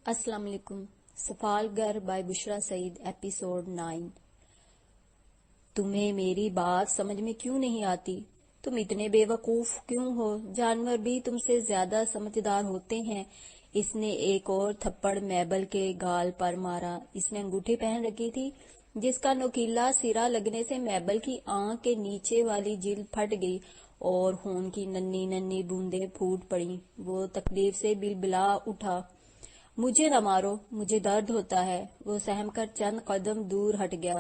السلام علیکم. سفال گر بائی بشرا سعید ایپیسوڈ 9. تمہیں میری بات سمجھ میں کیوں نہیں آتی؟ تم اتنے بے وقوف کیوں ہو؟ جانور بھی تم سے زیادہ سمجھدار ہوتے ہیں. اس نے ایک اور تھپڑ میبل کے گال پر مارا. اس نے انگوٹھی پہن رکھی تھی جس کا نوکیلا سرا لگنے سے میبل کی آنکھ کے نیچے والی جلد پھٹ گئی اور خون کی ننھی ننھی بوندیں پھوٹ پڑیں. وہ تکلیف سے بلبلا اٹھا. مجھے نہ مارو، مجھے درد ہوتا ہے. وہ سہم کر چند قدم دور ہٹ گیا.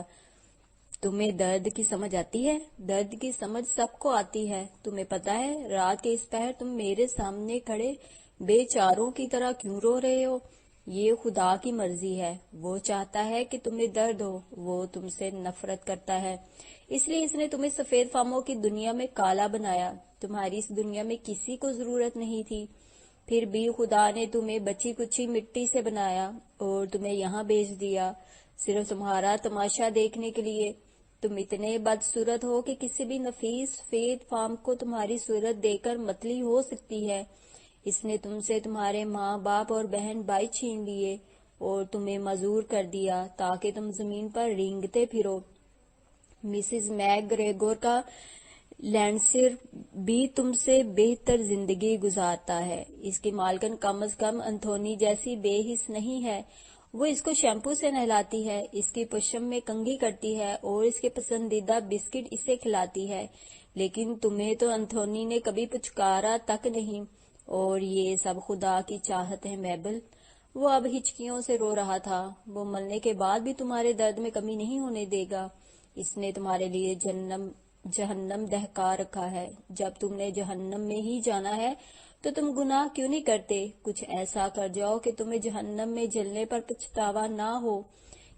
تمہیں درد کی سمجھ آتی ہے؟ درد کی سمجھ سب کو آتی ہے. تمہیں پتا ہے رات کے اس پہر تم میرے سامنے کھڑے بے چاروں کی طرح کیوں رو رہے ہو؟ یہ خدا کی مرضی ہے. وہ چاہتا ہے کہ تمہیں درد ہو. وہ تم سے نفرت کرتا ہے، اس لیے اس نے تمہیں سفید فاموں کی دنیا میں کالا بنایا. تمہاری اس دنیا میں کسی کو ضرورت نہیں تھی، پھر بھی خدا نے تمہیں بچی کچی مٹی سے بنایا اور تمہیں یہاں بھیج دیا صرف تمہارا تماشا دیکھنے کے لیے. تم اتنے بدصورت ہو کہ کسی بھی نفیس سفید فام کو تمہاری صورت دیکھ کر متلی ہو سکتی ہے. اس نے تم سے تمہارے ماں باپ اور بہن بھائی چھین لیے اور تمہیں معذور کر دیا تاکہ تم زمین پر رینگتے پھرو. مسز میک گریگور کا لینڈسر بھی تم سے بہتر زندگی گزارتا ہے. اس کی مالکن کم از کم انتھونی جیسی بے حس نہیں ہے. وہ اس کو شیمپو سے نہلاتی ہے، اس کی پشم میں کنگھی کرتی ہے اور اس کے پسندیدہ بسکٹ اسے کھلاتی ہے. لیکن تمہیں تو انتھونی نے کبھی پچکارا تک نہیں. اور یہ سب خدا کی چاہت ہے میبل. وہ اب ہچکیوں سے رو رہا تھا. وہ مرنے کے بعد بھی تمہارے درد میں کمی نہیں ہونے دے گا. اس نے تمہارے لیے جہنم دہکا رکھا ہے. جب تم نے جہنم میں ہی جانا ہے تو تم گناہ کیوں نہیں کرتے؟ کچھ ایسا کر جاؤ کہ تمہیں جہنم میں جلنے پر پچھتاوا نہ ہو.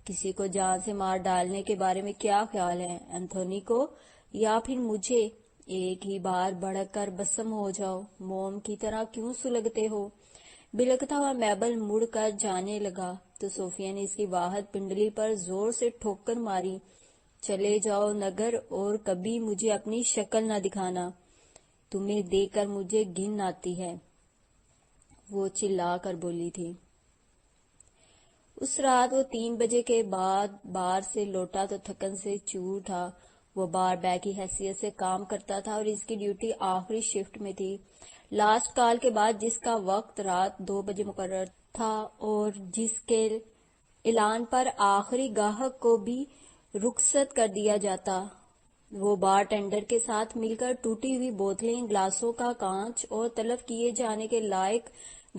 کسی کو جان سے مار ڈالنے کے بارے میں کیا خیال ہے؟ انتھونی کو یا پھر مجھے؟ ایک ہی بار بھڑک کر بسم ہو جاؤ. موم کی طرح کیوں سلگتے ہو؟ بلکتا ہوا میبل مڑ کر جانے لگا تو صوفیہ نے اس کی واحد پنڈلی پر زور سے ٹھوکر ماری. چلے جاؤ نگر اور کبھی مجھے اپنی شکل نہ دکھانا. تمہیں دیکھ کر مجھے گھن آتی ہے، وہ چلا کر بولی تھی. اس رات وہ 3 بجے کے بعد بار سے لوٹا تو تھکن سے چور تھا. وہ بار بے کی حیثیت سے کام کرتا تھا اور اس کی ڈیوٹی آخری شفٹ میں تھی. لاسٹ کال کے بعد جس کا وقت رات 2 بجے مقرر تھا اور جس کے اعلان پر آخری گاہک کو بھی رخصت کر دیا جاتا، وہ بار ٹینڈر کے ساتھ مل کر ٹوٹی ہوئی بوتلیں، گلاسوں کا کانچ اور تلف کیے جانے کے لائق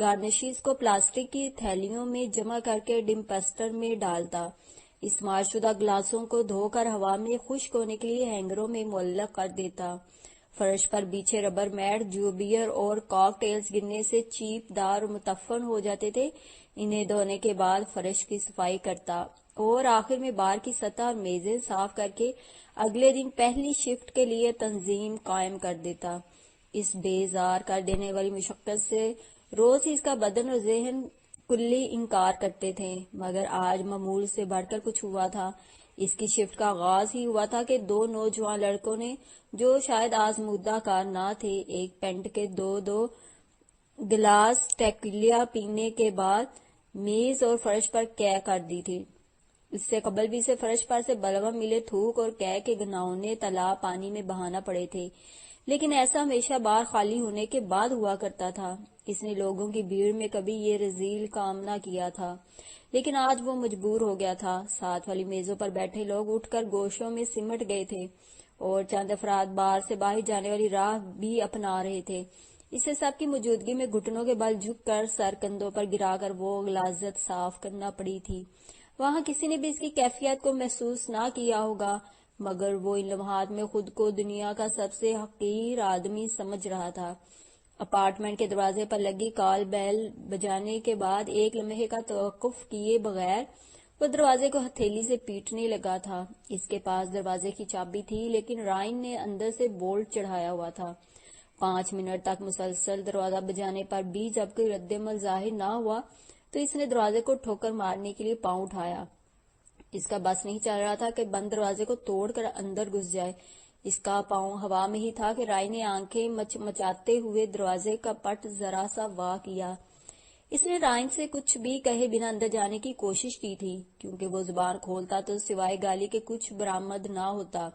گارنشز کو پلاسٹک کی تھیلیوں میں جمع کر کے ڈمپسٹر میں ڈالتا. استعمال شدہ گلاسوں کو دھو کر ہوا میں خشک ہونے کے لیے ہینگروں میں معلق کر دیتا. فرش پر بچھے ربر میٹ جو بیئر اور کاک ٹیلز گرنے سے چیپ دار اور متفن ہو جاتے تھے، انہیں دھونے کے بعد فرش کی صفائی کرتا اور آخر میں بار کی سطح اور میزیں صاف کر کے اگلے دن پہلی شفٹ کے لیے تنظیم قائم کر دیتا. اس بیزار کر دینے والی مشقت سے روز ہی اس کا بدن اور ذہن کلی انکار کرتے تھے، مگر آج معمول سے بڑھ کر کچھ ہوا تھا. اس کی شفٹ کا آغاز ہی ہوا تھا کہ 2 نوجوان لڑکوں نے، جو شاید آزمودہ کار نہ تھے، ایک پینٹ کے 2 گلاس ٹیکولا پینے کے بعد میز اور فرش پر قے کر دی تھی. اس سے قبل بھی اسے فرش پر سے بلغم ملے تھوک اور قے کے گھناؤنے تالاب پانی میں بہانا پڑے تھے، لیکن ایسا ہمیشہ بار خالی ہونے کے بعد ہوا کرتا تھا. اس نے لوگوں کی بھیڑ میں کبھی یہ رذیل کام نہ کیا تھا، لیکن آج وہ مجبور ہو گیا تھا. ساتھ والی میزوں پر بیٹھے لوگ اٹھ کر گوشوں میں سمٹ گئے تھے اور چند افراد بار سے باہر جانے والی راہ بھی اپنا رہے تھے. اسے سب کی موجودگی میں گھٹنوں کے بل جھک کر سر کندھوں پر گرا کر وہ غلاظت صاف کرنا پڑی تھی. وہاں کسی نے بھی اس کی کیفیت کو محسوس نہ کیا ہوگا، مگر وہ ان لمحات میں خود کو دنیا کا سب سے حقیر آدمی سمجھ رہا تھا. اپارٹمنٹ کے دروازے پر لگی کال بیل بجانے کے بعد ایک لمحے کا توقف کیے بغیر وہ دروازے کو ہتھیلی سے پیٹنے لگا تھا. اس کے پاس دروازے کی چابی تھی، لیکن رائن نے اندر سے بولٹ چڑھایا ہوا تھا. 5 منٹ تک مسلسل دروازہ بجانے پر بھی جب کوئی رد عمل ظاہر نہ ہوا تو اس نے دروازے کو ٹھوکر مارنے کے لیے پاؤں اٹھایا. اس کا بس نہیں چل رہا تھا کہ بند دروازے کو توڑ کر اندر گھس جائے. اس کا پاؤں ہوا میں ہی تھا کہ رائے نے آنکھیں مچاتے ہوئے دروازے کا پٹ ذرا سا وا کیا. اس نے رائن سے کچھ بھی کہے بنا اندر جانے کی کوشش کی تھی، کیونکہ وہ زبان کھولتا تو سوائے گالی کے کچھ برآمد نہ ہوتا۔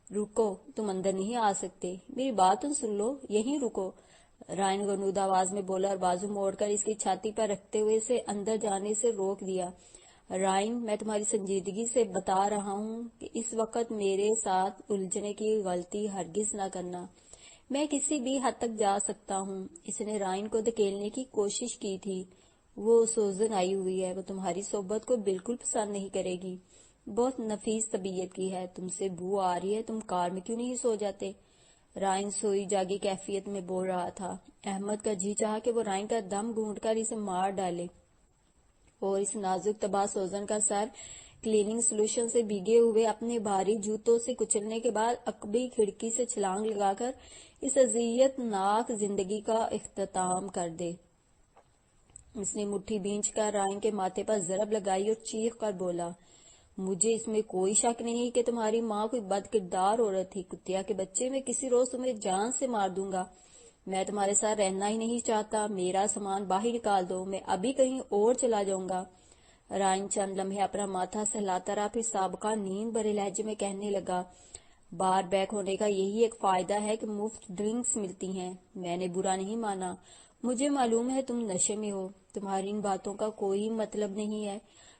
رکو، تم اندر نہیں آ سکتے، میری بات تو سن لو، یہیں رکو، رائن غنودہ آواز میں بولا اور بازو موڑ کر اس کی چھاتی پر رکھتے ہوئے اسے اندر جانے سے روک دیا۔ رائن، میں تمہاری سنجیدگی سے بتا رہا ہوں کہ اس وقت میرے ساتھ الجھنے کی غلطی ہرگز نہ کرنا۔ میں کسی بھی حد تک جا سکتا ہوں۔ اس نے رائن کو دھکیلنے کی کوشش کی تھی۔ وہ سوزن آئی ہوئی ہے، وہ تمہاری صحبت کو بالکل پسند نہیں کرے گی، بہت نفیس طبیعت کی ہے، تم سے بو آ رہی ہے، تم کار میں کیوں نہیں سو جاتے؟ رائن سوئی جاگی کیفیت میں بول رہا تھا۔ احمد کا جی چاہا کہ وہ رائن کا دم گھونٹ کر اسے مار ڈالے اور اس نازک تباہ سوزن کا سر کلیننگ سلوشن سے بھیگے ہوئے اپنے بھاری جوتوں سے کچلنے کے بعد عقبی کھڑکی سے چھلانگ لگا کر اس اذیت ناک زندگی کا اختتام کر دے۔ اس نے مٹھی بھینچ کر رائن کے ماتھے پر ضرب لگائی اور چیخ کر بولا، مجھے اس میں کوئی شک نہیں کہ تمہاری ماں کوئی بد کردار عورت تھی، کتیا کے بچے، میں کسی روز تمہیں جان سے مار دوں گا۔ میں تمہارے ساتھ رہنا ہی نہیں چاہتا، میرا سامان باہر نکال دو، میں ابھی کہیں اور چلا جاؤں گا۔ رائن چند لمحے اپنا ماتھا سہلاتا رہا، پھر سابقہ نیند بھرے لہجے میں کہنے لگا، بار بیک ہونے کا یہی ایک فائدہ ہے کہ مفت ڈرنکس ملتی ہیں۔ میں نے برا نہیں مانا، مجھے معلوم ہے تم نشے میں ہو، تمہاری ان باتوں کا کوئی مطلب نہیں ہے۔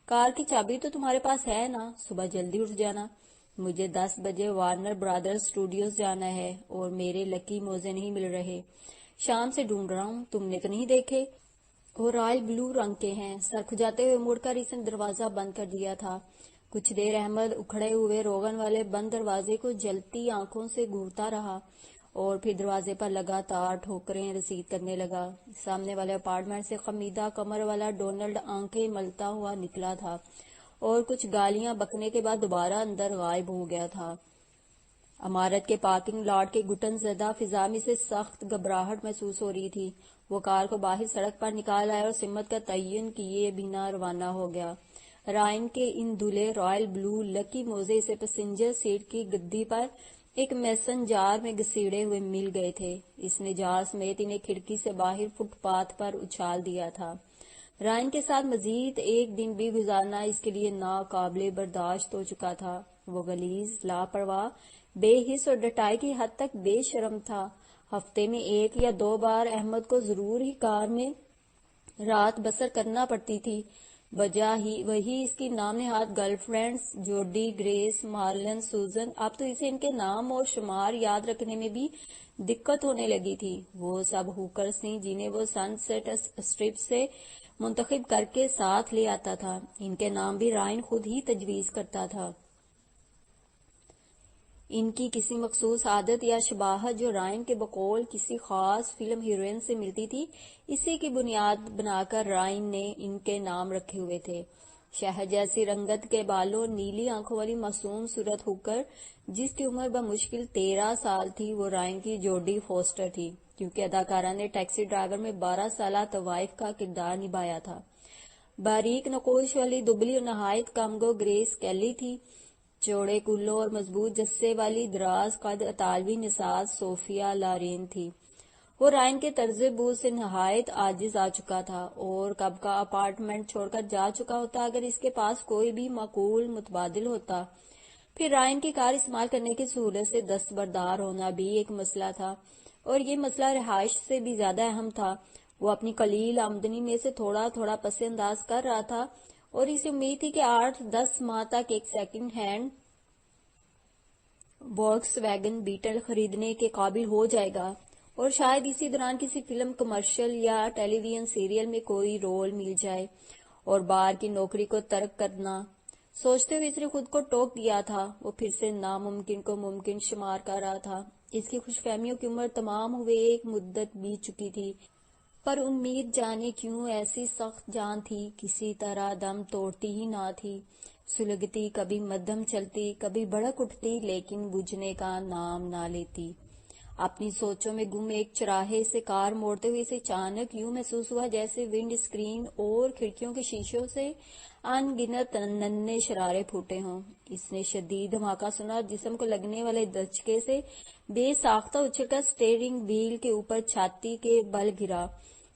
کار کی چابی تو تمہارے پاس ہے نا، صبح جلدی اٹھ جانا، مجھے 10 بجے وارنر برادرز اسٹوڈیوز جانا ہے اور میرے لکی موزے نہیں مل رہے، شام سے ڈھونڈ رہا ہوں، تم نے تو نہیں دیکھے؟ وہ رائل بلو رنگ کے ہیں۔ سر کھجاتے ہوئے مڑ کر اس نے دروازہ بند کر دیا تھا۔ کچھ دیر احمد اکھڑے ہوئے روغن والے بند دروازے کو جلتی آنکھوں سے گھورتا رہا اور پھر دروازے پر لگاتار ٹھوکریں رسید کرنے لگا۔ سامنے والے اپارٹمنٹ سے خمیدہ کمر والا ڈونلڈ آنکھیں ملتا ہوا نکلا تھا اور کچھ گالیاں بکنے کے بعد دوبارہ اندر غائب ہو گیا تھا۔ عمارت کے پارکنگ لاٹ کے گھٹن زدہ فضا میں سے سخت گھبراہٹ محسوس ہو رہی تھی۔ وہ کار کو باہر سڑک پر نکال آیا اور سمت کا تعین کیے بنا روانہ ہو گیا۔ رائن کے ان دھلے رائل بلو لکی موزے اسے پسنجر سیٹ کی گدی پر ایک میسن جار میں گھسیڑے ہوئے مل گئے تھے۔ اس نے جار سمیت انہیں کھڑکی سے باہر فٹ پاتھ پر اچھال دیا تھا۔ رائن کے ساتھ مزید ایک دن بھی گزارنا اس کے لیے ناقابل برداشت ہو چکا تھا۔ وہ غلیظ، لاپرواہ، بے حس اور ڈٹائی کی حد تک بے شرم تھا۔ ہفتے میں 1 یا 2 بار احمد کو ضرور ہی کار میں رات بسر کرنا پڑتی تھی، وجہ ہی وہی اس کی نام نہاد girlfriends Judy, Grace, Marilyn, Susan. اب تو اسے ان کے نام اور شمار یاد رکھنے میں بھی دقت ہونے لگی تھی۔ وہ سب ہوکرز تھیں جنہیں وہ سن سیٹ اسٹرپ سے منتخب کر کے ساتھ لے آتا تھا۔ ان کے نام بھی رائن خود ہی تجویز کرتا تھا۔ ان کی کسی مخصوص عادت یا شباہت جو رائن کے بقول کسی خاص فلم ہیروئن سے ملتی تھی، اسی کی بنیاد بنا کر رائن نے ان کے نام رکھے ہوئے تھے۔ شہد جیسی رنگت کے بالوں، نیلی آنکھوں والی معصوم صورت ہوکر، جس کی عمر بمشکل 13 سال تھی، وہ رائن کی جوڈی فوسٹر تھی، کیونکہ اداکارہ نے ٹیکسی ڈرائیور میں 12 سالہ طوائف کا کردار نبھایا تھا۔ باریک نقوش والی دبلی اور نہایت کمگو گریس کیلی تھی۔ چوڑے کولوں اور مضبوط جثے والی دراز قد اطالوی نژاد صوفیا لارین تھی۔ وہ رائن کے طرز بوس سے نہایت عاجز آ چکا تھا اور کب کا اپارٹمنٹ چھوڑ کر جا چکا ہوتا اگر اس کے پاس کوئی بھی معقول متبادل ہوتا۔ پھر رائن کی کار استعمال کرنے کی سہولت سے دستبردار ہونا بھی ایک مسئلہ تھا، اور یہ مسئلہ رہائش سے بھی زیادہ اہم تھا۔ وہ اپنی قلیل آمدنی میں سے تھوڑا تھوڑا پس انداز کر رہا تھا اور اسے امید تھی کہ 8-10 ماہ تک ایک second hand Volkswagen Beetle خریدنے کے قابل ہو جائے گا، اور شاید اسی دوران کسی فلم، کمرشل یا ٹیلی ویژن سیریل میں کوئی رول مل جائے، اور بار کی نوکری کو ترک کرنا۔ سوچتے ہوئے اس نے خود کو ٹوک دیا تھا۔ وہ پھر سے ناممکن کو ممکن شمار کر رہا تھا۔ اس کی خوش فہمیوں کی عمر تمام ہوئے ایک مدت بیت چکی تھی، پر امید جانے کیوں ایسی سخت جان تھی، کسی طرح دم توڑتی ہی نہ تھی، سلگتی، کبھی مدھم چلتی، کبھی بھڑک اٹھتی، لیکن بجھنے کا نام نہ لیتی۔ اپنی سوچوں میں گم ایک چراہے سے کار موڑتے ہوئے اسے اچانک یوں محسوس ہوا جیسے ونڈ اسکرین اور کھڑکیوں کے شیشوں سے ان گنت ننھے شرارے پھوٹے ہوں۔ اس نے شدید دھماکہ سنا اور جسم کو لگنے والے دھچکے سے بے ساختہ اچھل کر اسٹیئرنگ وہیل کے اوپر چھاتی کے بل گرا۔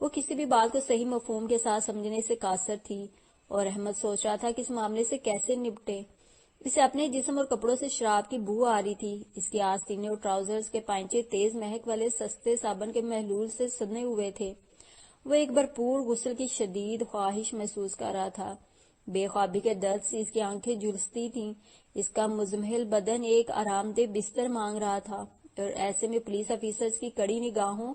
وہ کسی بھی بات کو صحیح مفہوم کے ساتھ سمجھنے سے قاصر تھی، اور احمد سوچ رہا تھا کہ اس معاملے سے کیسے نپٹے۔ اسے اپنے جسم اور کپڑوں سے شراب کی بو آ رہی تھی۔ اس کی آستینے اور ٹراؤزرز کے پائنچے تیز مہک والے سستے صابن کے محلول سے سنے ہوئے تھے۔ وہ ایک بھرپور غسل کی شدید خواہش محسوس کر رہا تھا۔ بے خوابی کے درد سے اس کی آنکھیں جھلستی تھیں۔ اس کا مزمحل بدن ایک آرام دہ بستر مانگ رہا تھا، اور ایسے میں پولیس آفیسرز کی کڑی نگاہوں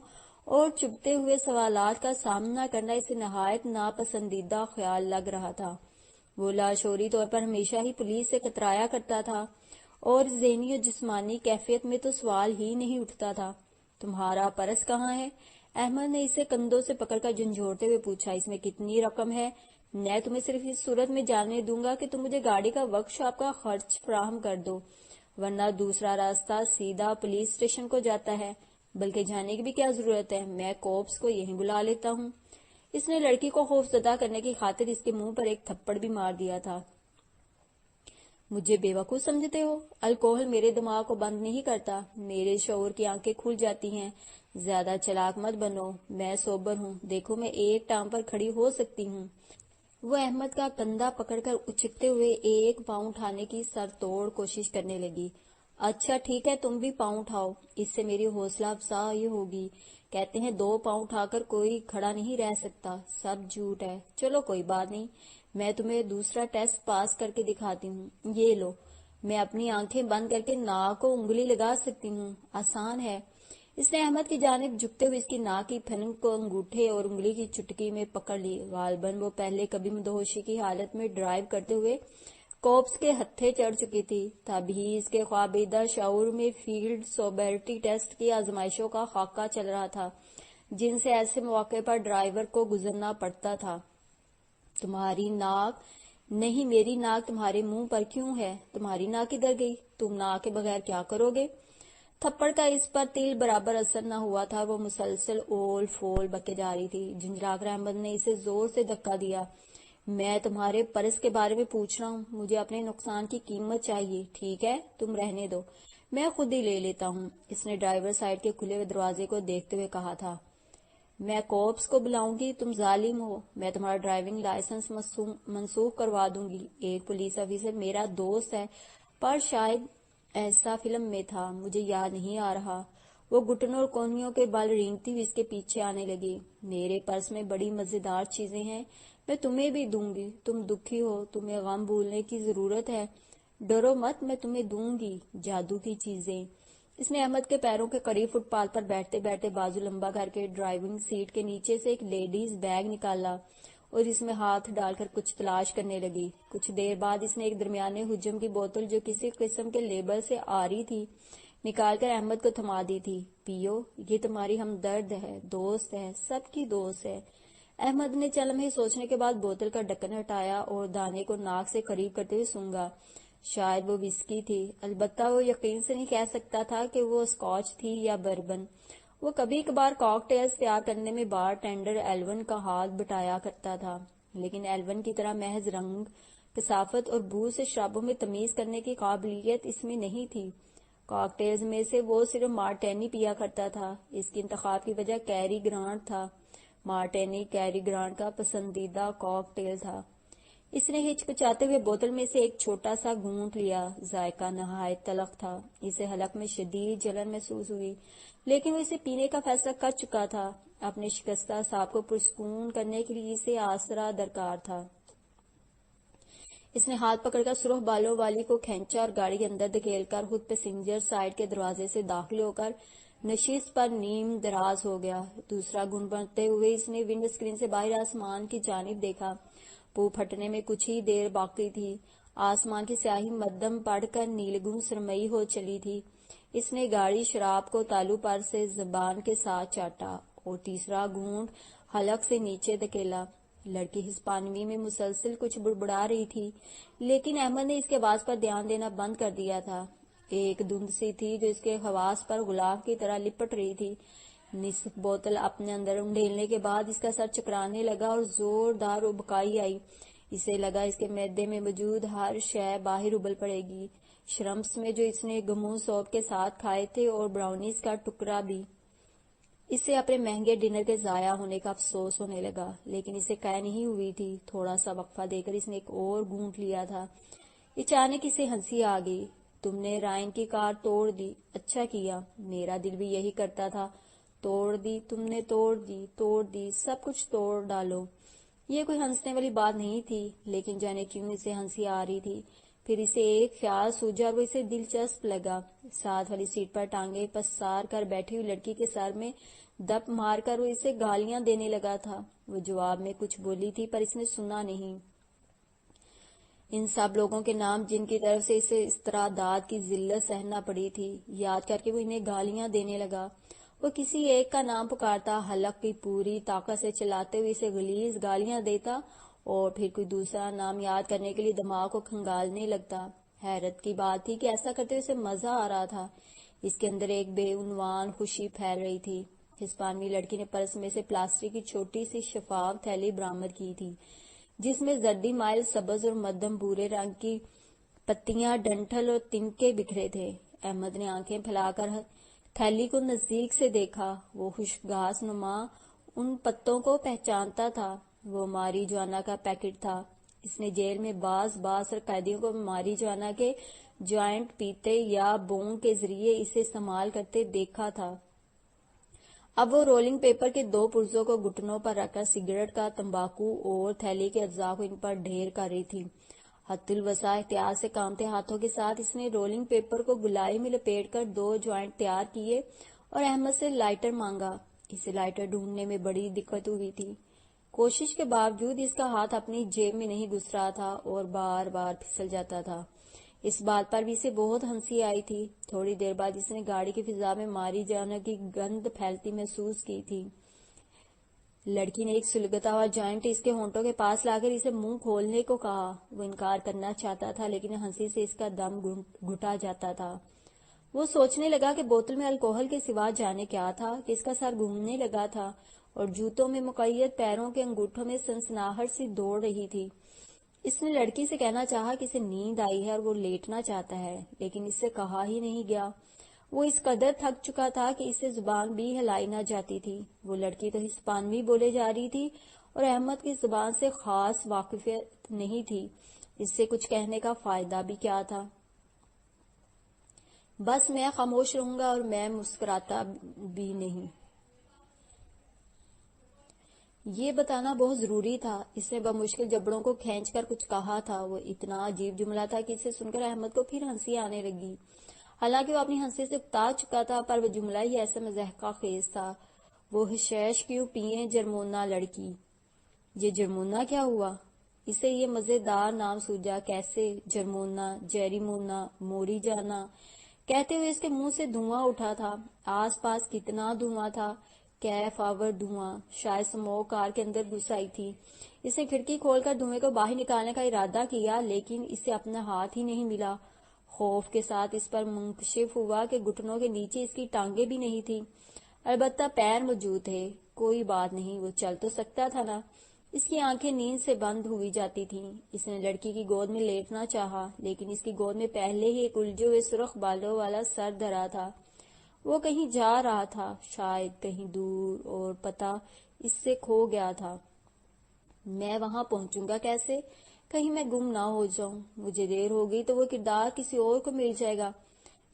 اور چبھتے ہوئے سوالات کا سامنا کرنا اسے نہایت ناپسندیدہ خیال لگ رہا تھا۔ وہ لاشعوری طور پر ہمیشہ ہی پولیس سے کترایا کرتا تھا، اور ذہنی اور جسمانی کیفیت میں تو سوال ہی نہیں اٹھتا تھا۔ تمہارا پرس کہاں ہے؟ احمد نے اسے کندھوں سے پکڑ کر جھنجھوڑتے ہوئے پوچھا۔ اس میں کتنی رقم ہے؟ میں تمہیں صرف اس صورت میں جاننے دوں گا کہ تم مجھے گاڑی کا ورک شاپ کا خرچ فراہم کر دو، ورنہ دوسرا راستہ سیدھا پولیس اسٹیشن کو جاتا ہے۔ بلکہ جانے کی بھی کیا ضرورت ہے، میں کوپس کو یہیں بلا لیتا ہوں۔ اس نے لڑکی کو خوفزدہ کرنے کی خاطر اس کے منہ پر ایک تھپڑ بھی مار دیا تھا۔ مجھے بے وقوف سمجھتے ہو؟ الکوہل میرے دماغ کو بند نہیں کرتا، میرے شعور کی آنکھیں کھل جاتی ہیں۔ زیادہ چلاک مت بنو، میں سوبر ہوں، دیکھو میں ایک ٹانگ پر کھڑی ہو سکتی ہوں۔ وہ احمد کا کندھا پکڑ کر اچکتے ہوئے ایک پاؤں اٹھانے کی سر توڑ کوشش کرنے لگی۔ اچھا ٹھیک ہے، تم بھی پاؤں اٹھاؤ، اس سے میری حوصلہ افزائی ہوگی۔ کہتے ہیں 2 پاؤں اٹھا کر کوئی کھڑا نہیں رہ سکتا، سب جھوٹ ہے۔ چلو کوئی بات نہیں، میں تمہیں دوسرا ٹیسٹ پاس کر کے دکھاتی ہوں۔ یہ لو، میں اپنی آنکھیں بند کر کے ناک کو انگلی لگا سکتی ہوں، آسان ہے۔ اس نے احمد کی جانب جھکتے ہوئے اس کی ناک کی پھنک کو انگوٹھے اور انگلی کی چٹکی میں پکڑ لی۔ غالباً وہ پہلے کبھی مدہوشی کی حالت میں ڈرائیو کرتے ہوئے کوپس کے ہتھے چڑھ چکی تھی، تب ہی اس کے خوابیدہ شعور میں فیلڈ سوبرٹی ٹیسٹ کی آزمائشوں کا خاکہ چل رہا تھا، جن سے ایسے مواقع پر ڈرائیور کو گزرنا پڑتا تھا۔ تمہاری ناک نہیں، میری ناک تمہارے منہ پر کیوں ہے؟ تمہاری ناک ادھر گئی، تم ناک کے بغیر کیا کرو گے؟ تھپڑ کا اس پر تیل برابر اثر نہ ہوا تھا، وہ مسلسل اول فول بکے جا رہی تھی۔ جھنجھلا کر احمد نے اسے زور سے دھکا دیا۔ میں تمہارے پرس کے بارے میں پوچھ رہا ہوں، مجھے اپنے نقصان کی قیمت چاہیے، ٹھیک ہے؟ تم رہنے دو، میں خود ہی لے لیتا ہوں، اس نے ڈرائیور سائیڈ کے کھلے ہوئے دروازے کو دیکھتے ہوئے کہا تھا۔ میں کوپس کو بلاؤں گی، تم ظالم ہو، میں تمہارا ڈرائیونگ لائسنس منسوخ کروا دوں گی۔ ایک پولیس آفیسر میرا دوست ہے، پر شاید ایسا فلم میں تھا، مجھے یاد نہیں آ رہا۔ وہ گھٹنوں اور کونیوں کے بل رینگتی ہوئی اس کے پیچھے آنے لگی۔ میرے پرس میں بڑی مزیدار چیزیں ہیں، میں تمہیں بھی دوں گی، تم دکھی ہو، تمہیں غم بھولنے کی ضرورت ہے، ڈرو مت، میں تمہیں دوں گی جادو کی چیزیں۔ اس نے احمد کے پیروں کے قریب فٹ پاتھ پر بیٹھتے بیٹھتے بازو لمبا کر کے ڈرائیونگ سیٹ کے نیچے سے ایک لیڈیز بیگ نکالا اور اس میں ہاتھ ڈال کر کچھ تلاش کرنے لگی۔ کچھ دیر بعد اس نے ایک درمیانے حجم کی بوتل جو کسی قسم کے لیبل سے آری تھی نکال کر احمد کو تھما دی تھی۔ پیو، یہ تمہاری ہمدرد ہے، دوست ہے، سب کی دوست ہے۔ احمد نے چند لمحے سوچنے کے بعد بوتل کا ڈھکن ہٹایا اور دانے کو ناک سے قریب کرتے ہوئے سونگھا۔ شاید وہ وسکی تھی، البتہ وہ یقین سے نہیں کہہ سکتا تھا کہ وہ اسکاچ تھی یا بربن۔ وہ کبھی کبھار کاکٹیلز تیار کرنے میں بار ٹینڈر ایلون کا ہاتھ بٹایا کرتا تھا، لیکن ایلون کی طرح محض رنگ، کثافت اور بو سے شرابوں میں تمیز کرنے کی قابلیت اس میں نہیں تھی۔ کاکٹیلز میں سے وہ صرف مارٹینی پیا کرتا تھا۔ اس کی انتخاب کی وجہ کیری گرانٹ تھا۔ مارٹینی کیری گرانٹ کا پسندیدہ کاکٹیل تھا۔ اس نے ہچکچاتے ہوئے بوتل میں سے ایک چھوٹا سا گھونٹ لیا، ذائقہ نہایت تلخ تھا۔ اسے حلق میں شدید جلن محسوس ہوئی، لیکن وہ اسے پینے کا فیصلہ کر چکا تھا۔ اپنے شکستہ اعصاب کو پرسکون کرنے کے لیے اسے آسرا درکار تھا۔ اس نے ہاتھ پکڑ کر سرخ بالوں والی کو کھینچا اور گاڑی کے اندر دھکیل کر خود پیسنجر سائیڈ کے دروازے سے داخل ہو کر نشست پر نیم دراز ہو گیا۔ دوسرا گھونٹ بھرتے ہوئے اس نے ونڈو اسکرین سے باہر آسمان کی جانب دیکھا۔ پو پھٹنے میں کچھ ہی دیر باقی تھی۔ آسمان کی سیاہی مدھم پڑ کر نیلگم سرمئی ہو چلی تھی۔ اس نے گاڑی شراب کو تالو پر سے زبان کے ساتھ چاٹا اور تیسرا گھونٹ حلق سے نیچے دھکیلا۔ لڑکی ہسپانوی میں مسلسل کچھ بڑبڑا رہی تھی، لیکن احمد نے اس کے آواز پر دھیان دینا بند کر دیا تھا۔ ایک دھند سی تھی جو اس کے حواس پر غلاف کی طرح لپٹ رہی تھی۔ نصف بوتل اپنے اندر انڈیلنے کے بعد اس کا سر چکرانے لگا اور زوردار ابکائی آئی۔ اسے لگا اس کے معدے میں موجود ہر شے باہر ابل پڑے گی، شرمپس میں جو اس نے گمو سوپ کے ساتھ کھائے تھے اور براؤنیز کا ٹکڑا بھی۔ اسے اپنے مہنگے ڈنر کے ضائع ہونے کا افسوس ہونے لگا، لیکن اسے قے نہیں ہوئی تھی۔ تھوڑا سا وقفہ دے کر اس نے ایک اور گھونٹ لیا تھا۔ اچانک اسے ہنسی آ گئی۔ تم نے رائن کی کار توڑ دی، اچھا کیا، میرا دل بھی یہی کرتا تھا۔ توڑ دی، تم نے توڑ دی، سب کچھ توڑ ڈالو۔ یہ کوئی ہنسنے والی بات نہیں تھی، لیکن جانے کیوں اسے ہنسی آ رہی تھی۔ پھر اسے ایک خیال سوجا اور وہ اسے دلچسپ لگا۔ ساتھ والی سیٹ پر ٹانگیں پسار کر بیٹھی ہوئی لڑکی کے سر میں دپ مار کر وہ اسے گالیاں دینے لگا تھا۔ وہ جواب میں کچھ بولی تھی پر اس نے سنا نہیں۔ ان سب لوگوں کے نام جن کی طرف سے اسے استراداد کی ذلت سہنا پڑی تھی، یاد کر کے وہ انہیں گالیاں دینے لگا۔ وہ کسی ایک کا نام پکارتا، حلق کی پوری طاقت سے چلاتے ہوئے اسے غلیظ گالیاں دیتا اور پھر کوئی دوسرا نام یاد کرنے کے لیے دماغ کو کھنگالنے لگتا۔ حیرت کی بات تھی کہ ایسا کرتے ہوئے اسے مزہ آ رہا تھا۔ اس کے اندر ایک بے عنوان خوشی پھیل رہی تھی۔ ہسپانوی لڑکی نے پرس میں سے پلاسٹک کی چھوٹی سی شفاف تھیلی برآمد کی تھی، جس میں زردی مائل سبز اور مدھم بھورے رنگ کی پتیاں، ڈنٹھل اور تنکے بکھرے تھے۔ احمد نے آنکھیں پھیلا کر تھیلی کو نزدیک سے دیکھا۔ وہ خشک گھاس نما ان پتوں کو پہچانتا تھا۔ وہ ماری جوانا کا پیکٹ تھا۔ اس نے جیل میں بعض قیدیوں کو ماری جوانا کے جوائنٹ پیتے یا بونگ کے ذریعے اسے استعمال کرتے دیکھا تھا۔ اب وہ رولنگ پیپر کے 2 پرزوں کو گھٹنوں پر رکھ کر سگریٹ کا تمباکو اور تھیلی کے اجزاء کو ان پر ڈھیر کر رہی تھی۔ حد الوسع احتیاط سے کامتے ہاتھوں کے ساتھ اس نے رولنگ پیپر کو گلائی میں لپیٹ کر 2 جوائنٹ تیار کیے اور احمد سے لائٹر مانگا۔ اسے لائٹر ڈھونڈنے میں بڑی دقت ہوئی تھی۔ کوشش کے باوجود اس کا ہاتھ اپنی جیب میں نہیں گھس رہا تھا اور بار بار پھسل جاتا تھا۔ اس بات پر بھی اسے بہت ہنسی آئی تھی۔ تھوڑی دیر بعد اس نے گاڑی کی فضا میں ماری جانا کی گند پھیلتی محسوس کی تھی۔ لڑکی نے ایک سلگتا ہوا جوائنٹ اس کے ہونٹوں کے پاس لا کر اسے منہ کھولنے کو کہا۔ وہ انکار کرنا چاہتا تھا لیکن ہنسی سے اس کا دم گھٹا جاتا تھا۔ وہ سوچنے لگا کہ بوتل میں الکوہل کے سوا جانے کیا تھا کہ اس کا سر گھومنے لگا تھا اور جوتوں میں مقید پیروں کے انگوٹھوں میں سنسناہٹ سی دوڑ رہی تھی۔ اس نے لڑکی سے کہنا چاہا کہ اسے نیند آئی ہے اور وہ لیٹنا چاہتا ہے، لیکن اس سے کہا ہی نہیں گیا۔ وہ اس قدر تھک چکا تھا کہ اسے زبان بھی ہلائی نہ جاتی تھی۔ وہ لڑکی تو ہسپانوی بولے جا رہی تھی اور احمد کی زبان سے خاص واقفیت نہیں تھی۔ اس سے کچھ کہنے کا فائدہ بھی کیا تھا؟ بس میں خاموش رہوں گا اور میں مسکراتا بھی نہیں۔ یہ بتانا بہت ضروری تھا۔ اس نے بمشکل جبڑوں کو کھینچ کر کچھ کہا تھا۔ وہ اتنا عجیب جملہ تھا کہ اسے سن کر احمد کو پھر ہنسی آنے لگی۔ حالانکہ وہ اپنی ہنسی سے اکتا چکا تھا، پر وہ جملہ ہی ایسا مضحکہ خیز تھا۔ وہ حشیش کیوں پیئے جرمونا لڑکی؟ یہ جرمونا کیا ہوا؟ اسے یہ مزیدار نام سوجا۔ کیسے؟ جرمونا، جیریمونا، موری جانا۔ کہتے ہوئے اس کے منہ سے دھواں اٹھا تھا۔ آس پاس کتنا دھواں تھا، کیف آور دھواں، شاید سموک کار کے اندر گھس آئی تھی۔ اس نے کھڑکی کھول کر دھوئیں کو باہر نکالنے کا ارادہ کیا، لیکن اسے اپنا ہاتھ ہی نہیں ملا۔ خوف کے ساتھ اس پر منکشف ہوا کہ گھٹنوں کے نیچے اس کی ٹانگیں بھی نہیں تھی، البتہ پیر موجود تھے۔ کوئی بات نہیں، وہ چل تو سکتا تھا نا۔ اس کی آنکھیں نیند سے بند ہوئی جاتی تھیں۔ اس نے لڑکی کی گود میں لیٹنا چاہا، لیکن اس کی گود میں پہلے ہی ایک الجھے ہوئے سرخ بالوں والا سر دھرا تھا۔ وہ کہیں جا رہا تھا، شاید کہیں دور، اور پتہ اس سے کھو گیا تھا۔ میں وہاں پہنچوں گا کیسے؟ کہیں میں گم نہ ہو جاؤں۔ مجھے دیر ہو گئی تو وہ کردار کسی اور کو مل جائے گا،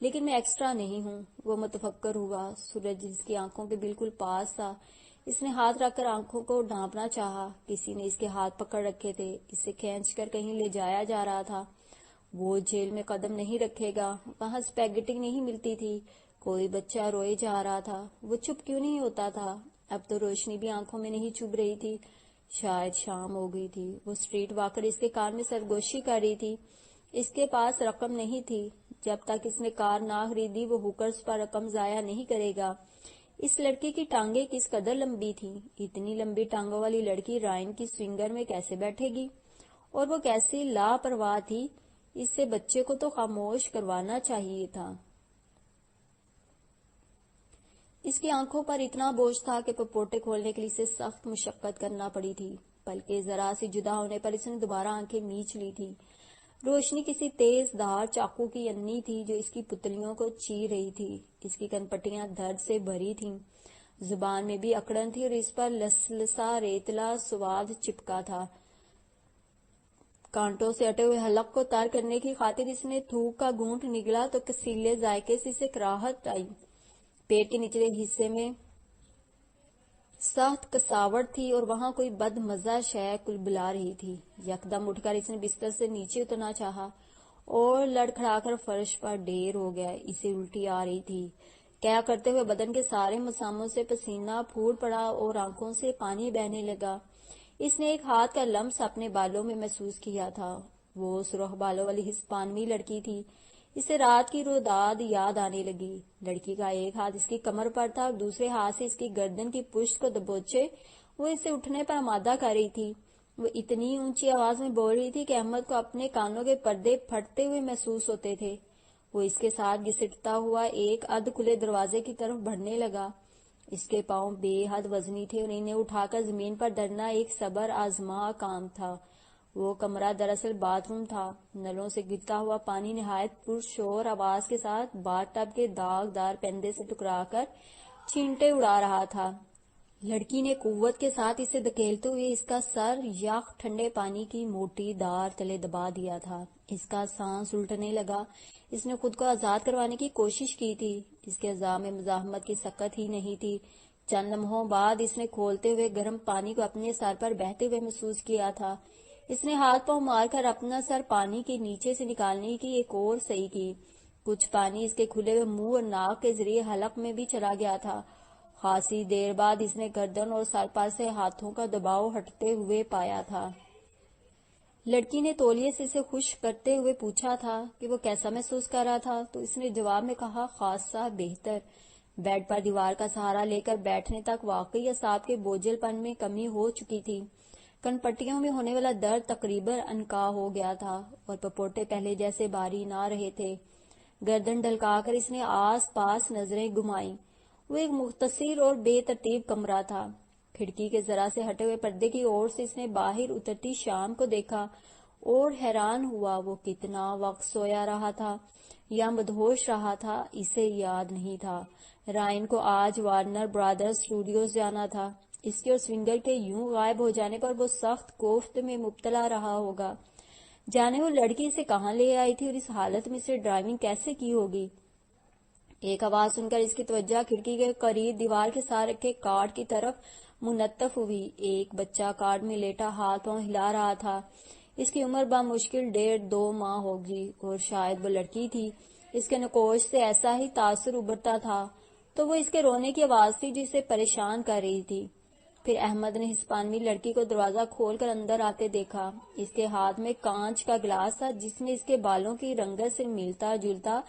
لیکن میں ایکسٹرا نہیں ہوں۔ وہ متفکر ہوا۔ سورج اس کی آنکھوں کے بالکل پاس تھا۔ اس نے ہاتھ رکھ کر آنکھوں کو ڈھانپنا چاہا۔ کسی نے اس کے ہاتھ پکڑ رکھے تھے، اسے کھینچ کر کہیں لے جایا جا رہا تھا۔ وہ جیل میں قدم نہیں رکھے گا۔ وہاں اسپیگٹی نہیں ملتی تھی۔ کوئی بچہ روئے جا رہا تھا۔ وہ چپ کیوں نہیں ہوتا تھا؟ اب تو روشنی بھی آنکھوں میں نہیں چبھ رہی تھی۔ شاید شام ہو گئی تھی۔ وہ اسٹریٹ واکر اس کے کان میں سرگوشی کر رہی تھی۔ اس کے پاس رقم نہیں تھی۔ جب تک اس نے کار نہ خریدی وہ ہوکرز پر رقم ضائع نہیں کرے گا۔ اس لڑکی کی ٹانگیں کس قدر لمبی تھیں؟ اتنی لمبی ٹانگوں والی لڑکی رائن کی سوئنگر میں کیسے بیٹھے گی؟ اور وہ کیسی لاپرواہ تھی؟ اس سے بچے کو تو خاموش کروانا چاہیے تھا۔ اس کی آنکھوں پر اتنا بوجھ تھا کہ پپوٹے کھولنے کے لیے اسے سخت مشقت کرنا پڑی تھی، بلکہ ذرا سی جدا ہونے پر اس نے دوبارہ آنکھیں میچ لی تھی۔ روشنی کسی تیز دھار چاقو کی انی تھی جو اس کی پتلیوں کو چیر رہی تھی۔ اس کی کنپٹیاں درد سے بھری تھیں۔ زبان میں بھی اکڑن تھی اور اس پر لسلسا ریتلا سواد چپکا تھا۔ کانٹوں سے اٹے ہوئے حلق کو تر کرنے کی خاطر اس نے تھوک کا گھونٹ نگلا تو کسیلے ذائقے سے اسے کراہت آئی۔ پیٹ کے نچلے حصے میں سخت کساوٹ تھی اور وہاں کوئی بد مزہ شے کلبلا رہی تھی۔ یکدم اٹھ کر اس نے بستر سے نیچے اترنا چاہا اور لڑکھڑا کر فرش پر ڈھیر ہو گیا۔ اسے الٹی آ رہی تھی۔ کیا کرتے ہوئے بدن کے سارے مساموں سے پسینہ پھوٹ پڑا اور آنکھوں سے پانی بہنے لگا۔ اس نے ایک ہاتھ کا لمس اپنے بالوں میں محسوس کیا تھا۔ وہ سرخ بالوں والی ہسپانوی لڑکی تھی۔ اسے رات کی روداد یاد آنے لگی۔ لڑکی کا ایک ہاتھ اس کی کمر پر تھا اور دوسرے ہاتھ سے اس کی گردن کی پشت کو دبوچے وہ اسے اٹھنے پر آمادہ کر رہی تھی۔ وہ اتنی اونچی آواز میں بول رہی تھی کہ احمد کو اپنے کانوں کے پردے پھٹتے ہوئے محسوس ہوتے تھے۔ وہ اس کے ساتھ گھسٹتا ہوا ایک ادھ کھلے دروازے کی طرف بڑھنے لگا۔ اس کے پاؤں بے حد وزنی تھے اور انہیں اٹھا کر زمین پر دھرنا ایک صبر آزما کام تھا۔ وہ کمرہ دراصل باتھ روم تھا۔ نلوں سے گرتا ہوا پانی نہایت پرشور آواز کے ساتھ باتھ ٹب کے داغدار پیندے سے ٹکرا کر چھینٹے اڑا رہا تھا۔ لڑکی نے قوت کے ساتھ اسے دھکیلتے ہوئے اس کا سر یخ ٹھنڈے پانی کی موٹی دار تلے دبا دیا تھا۔ اس کا سانس الٹنے لگا۔ اس نے خود کو آزاد کروانے کی کوشش کی تھی۔ اس کے اعضاء میں مزاحمت کی سکت ہی نہیں تھی۔ چند لمحوں بعد اس نے کھولتے ہوئے گرم پانی کو اپنے سر پر بہتے ہوئے محسوس کیا تھا۔ اس نے ہاتھ پاؤں مار کر اپنا سر پانی کے نیچے سے نکالنے کی ایک اور صحیح کی۔ کچھ پانی اس کے کھلے ہوئے منہ اور ناک کے ذریعے حلق میں بھی چلا گیا تھا۔ خاصی دیر بعد اس نے گردن اور سر پر سے ہاتھوں کا دباؤ ہٹتے ہوئے پایا تھا۔ لڑکی نے تولیے سے اسے خشک کرتے ہوئے پوچھا تھا کہ وہ کیسا محسوس کر رہا تھا، تو اس نے جواب میں کہا، خاصا بہتر۔ بیڈ پر دیوار کا سہارا لے کر بیٹھنے تک واقعی اعصاب کے بوجھل پن میں کمی ہو چکی تھی۔ کن پٹیوں میں ہونے والا درد تقریباً انکا ہو گیا تھا اور پپوٹے پہلے جیسے بھاری نہ رہے تھے۔ گردن ڈھلکا کر اس نے آس پاس نظریں گھمائیں۔ وہ ایک مختصر اور بے ترتیب کمرہ تھا۔ کھڑکی کے ذرا سے ہٹے ہوئے پردے کی اور سے اس نے باہر اترتی شام کو دیکھا اور حیران ہوا۔ وہ کتنا وقت سویا رہا تھا یا مدہوش رہا تھا اسے یاد نہیں تھا۔ رائن کو آج وارنر برادرز اسٹوڈیوز جانا تھا۔ اس کے اور سوئنگر کے یوں غائب ہو جانے پر وہ سخت کوفت میں مبتلا رہا ہوگا۔ جانے وہ لڑکی اسے کہاں لے آئی تھی اور اس حالت میں اسے ڈرائیونگ کیسے کی ہوگی۔ ایک آواز سن کر اس کی توجہ کھڑکی کے قریب دیوار کے ساتھ رکھے کارڈ کی طرف منتف ہوئی۔ ایک بچہ کارڈ میں لیٹا ہاتھ پاؤں ہلا رہا تھا۔ اس کی عمر بمشکل 1.5-2 ماہ ہوگی اور شاید وہ لڑکی تھی۔ اس کے نقوش سے ایسا ہی تاثر ابھرتا تھا، تو وہ اس کے رونے کی آواز تھی جو اسے پریشان کر رہی تھی۔ پھر احمد نے ہسپانوی لڑکی کو دروازہ کھول کر اندر آتے دیکھا۔ اس کے ہاتھ میں کانچ کا گلاس تھا جس میں اس کے بالوں کی رنگت سے ملتا جلتا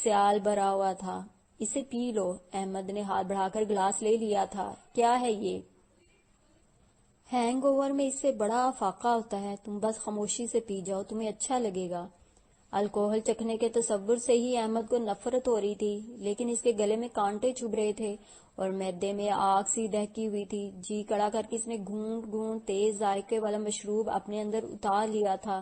سیال بھرا ہوا تھا۔ اسے پی لو۔ احمد نے ہاتھ بڑھا کر گلاس لے لیا تھا۔ کیا ہے یہ؟ ہینگ اوور میں اس سے بڑا فاقہ ہوتا ہے، تم بس خاموشی سے پی جاؤ، تمہیں اچھا لگے گا۔ الکوہل چکھنے کے تصور سے ہی احمد کو نفرت ہو رہی تھی، لیکن اس کے گلے میں کانٹے چبھ رہے تھے اور معدے میں آگ سی دہکی ہوئی تھی۔ جی کڑا کر کے اس نے گھونٹ گھونٹ تیز ذائقے والا مشروب اپنے اندر اتار لیا تھا۔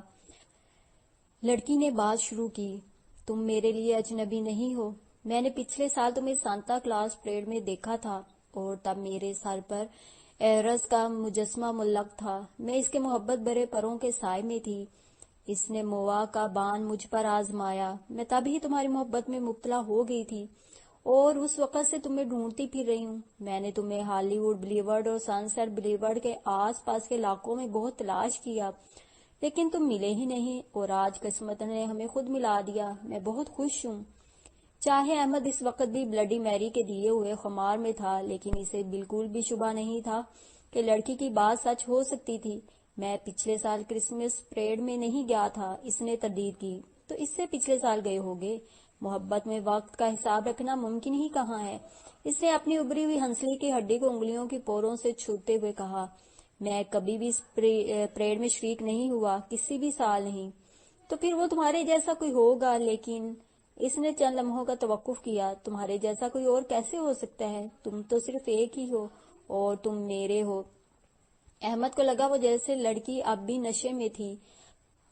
لڑکی نے بات شروع کی، تم میرے لیے اجنبی نہیں ہو۔ میں نے پچھلے سال تمہیں سانتا کلاز پریڈ میں دیکھا تھا اور تب میرے سر پر ایرس کا مجسمہ معلق تھا۔ میں اس کے محبت بھرے پروں کے سائے میں تھی۔ اس نے موآ کا بان مجھ پر آزمایا۔ میں تب ہی تمہاری محبت میں مبتلا ہو گئی تھی اور اس وقت سے تمہیں ڈھونڈتی پھر رہی ہوں۔ میں نے تمہیں ہالی ووڈ بلیورڈ اور سن سیٹ بلیورڈ کے آس پاس کے علاقوں میں بہت تلاش کیا، لیکن تم ملے ہی نہیں اور آج قسمت نے ہمیں خود ملا دیا۔ میں بہت خوش ہوں۔ چاہے احمد اس وقت بھی بلڈی میری کے دیے ہوئے خمار میں تھا، لیکن اسے بالکل بھی شبہ نہیں تھا کہ لڑکی کی بات سچ ہو سکتی تھی۔ میں پچھلے سال کرسمس پریڈ میں نہیں گیا تھا، اس نے تردید کی۔ تو اس سے پچھلے سال گئے ہوگے۔ محبت میں وقت کا حساب رکھنا ممکن ہی کہاں ہے۔ اس نے اپنی ابری ہوئی ہنسلی کی ہڈی کو انگلیوں کی پوروں سے چھوتے ہوئے کہا، میں کبھی بھی اس پریڈ میں شریک نہیں ہوا، کسی بھی سال نہیں۔ تو پھر وہ تمہارے جیسا کوئی ہوگا، لیکن اس نے چند لمحوں کا توقف کیا۔ تمہارے جیسا کوئی اور کیسے ہو سکتا ہے؟ تم تو صرف ایک ہی ہو اور تم میرے ہو۔ احمد کو لگا وہ جیسے لڑکی اب بھی نشے میں تھی۔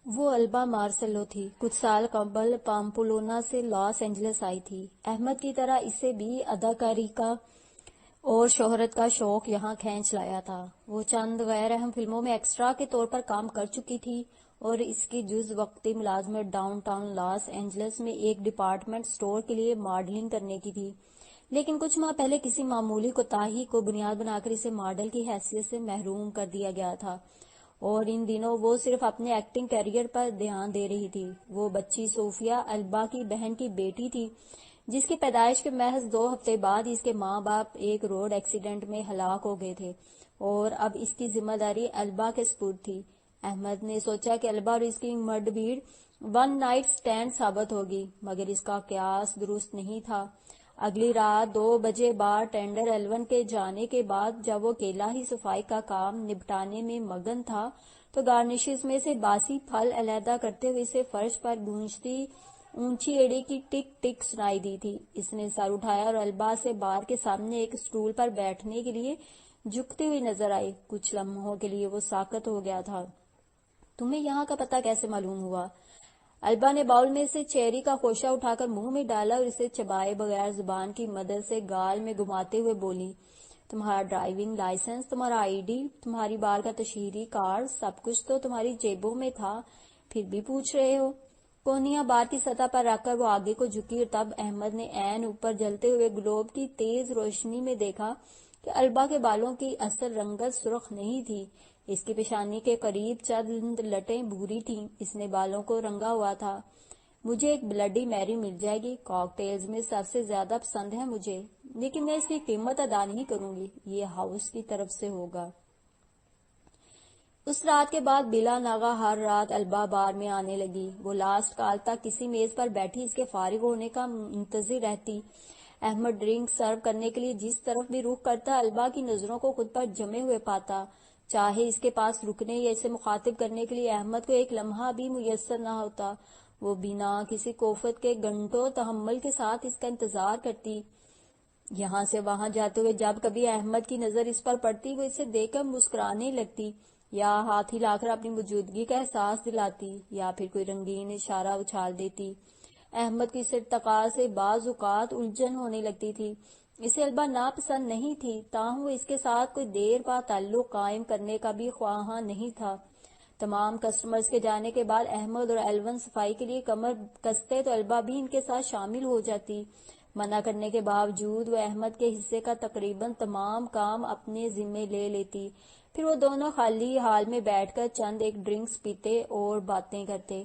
وہ البا مارسلو تھی، کچھ سال قبل پامپلونا سے لاس اینجلس آئی تھی۔ احمد کی طرح اسے بھی اداکاری کا اور شہرت کا شوق یہاں کھینچ لایا تھا۔ وہ چند غیر اہم فلموں میں ایکسٹرا کے طور پر کام کر چکی تھی اور اس کی جز وقتی ملازمت ڈاؤن ٹاؤن لاس اینجلس میں ایک ڈپارٹمنٹ اسٹور کے لیے ماڈلنگ کرنے کی تھی، لیکن کچھ ماہ پہلے کسی معمولی کوتاہی کو بنیاد بنا کر اسے ماڈل کی حیثیت سے محروم کر دیا گیا تھا، اور ان دنوں وہ صرف اپنے ایکٹنگ کیریئر پر دھیان دے رہی تھی۔ وہ بچی صوفیہ البا کی بہن کی بیٹی تھی، جس کی پیدائش کے محض 2 ہفتے بعد اس کے ماں باپ ایک روڈ ایکسیڈنٹ میں ہلاک ہو گئے تھے، اور اب اس کی ذمہ داری البا کے سپرد تھی۔ احمد نے سوچا کہ البا اور اس کی مرد بھیڑ ون نائٹ سٹینڈ ثابت ہوگی، مگر اس کا قیاس درست نہیں تھا۔ اگلی رات 2 بجے بار ٹینڈر ایلون کے جانے کے بعد جب وہ اکیلا ہی صفائی کا کام نپٹانے میں مگن تھا تو گارنشز میں سے باسی پھل علیحدہ کرتے ہوئے اسے فرش پر گونجتی اونچی ایڑی کی ٹک ٹک سنائی دی تھی۔ اس نے سر اٹھایا اور البا سے بار کے سامنے ایک سٹول پر بیٹھنے کے لیے جھکتی ہوئی نظر آئی۔ کچھ لمحوں کے لیے وہ ساکت ہو گیا تھا۔ تمہیں یہاں کا پتہ کیسے معلوم ہوا؟ البا نے باؤل میں سے چیری کا خوشہ اٹھا کر منہ میں ڈالا اور اسے چبائے بغیر زبان کی مدد سے گال میں گھماتے ہوئے بولی، تمہارا ڈرائیونگ لائسنس، تمہارا آئی ڈی، تمہاری بار کا تشہیری کارڈ، سب کچھ تو تمہاری جیبوں میں تھا، پھر بھی پوچھ رہے ہو؟ کونیاں بار کی سطح پر رکھ کر وہ آگے کو جھکی اور تب احمد نے عین اوپر جلتے ہوئے گلوب کی تیز روشنی میں دیکھا کہ البا کے بالوں کی اصل رنگت سرخ نہیں تھی، اس کی پیشانی کے قریب چند لٹیں بھوری تھیں، اس نے بالوں کو رنگا ہوا تھا۔ مجھے ایک بلڈی میری مل جائے گی، کاکٹیلز میں سب سے زیادہ پسند ہے مجھے، لیکن میں اس کی قیمت ادا نہیں کروں گی، یہ ہاؤس کی طرف سے ہوگا۔ اس رات کے بعد بلا ناغہ ہر رات البا بار میں آنے لگی۔ وہ لاسٹ کال تک کسی میز پر بیٹھی اس کے فارغ ہونے کا منتظر رہتی۔ احمد ڈرنک سرو کرنے کے لیے جس طرف بھی رخ کرتا البا کی نظروں کو خود پر جمے ہوئے پاتا، چاہے اس کے پاس رکنے یا اسے مخاطب کرنے کے لیے احمد کو ایک لمحہ بھی میسر نہ ہوتا، وہ بنا کسی کوفت کے گھنٹوں تحمل کے ساتھ اس کا انتظار کرتی۔ یہاں سے وہاں جاتے ہوئے جب کبھی احمد کی نظر اس پر پڑتی وہ اسے دیکھ کر مسکرانے لگتی یا ہاتھ ہلا کر اپنی موجودگی کا احساس دلاتی یا پھر کوئی رنگین اشارہ اچھال دیتی۔ احمد کی اس ارتقاء سے بعض اوقات الجھن ہونے لگتی تھی۔ اسے البا ناپسند نہیں تھی، تاہم وہ اس کے ساتھ کوئی دیر پا تعلق قائم کرنے کا بھی خواہاں نہیں تھا۔ تمام کسٹمرز کے جانے کے بعد احمد اور ایلون صفائی کے لیے کمر کستے تو البا بھی ان کے ساتھ شامل ہو جاتی۔ منع کرنے کے باوجود وہ احمد کے حصے کا تقریباً تمام کام اپنے ذمے لے لیتی، پھر وہ دونوں خالی ہال میں بیٹھ کر چند ایک ڈرنکس پیتے اور باتیں کرتے۔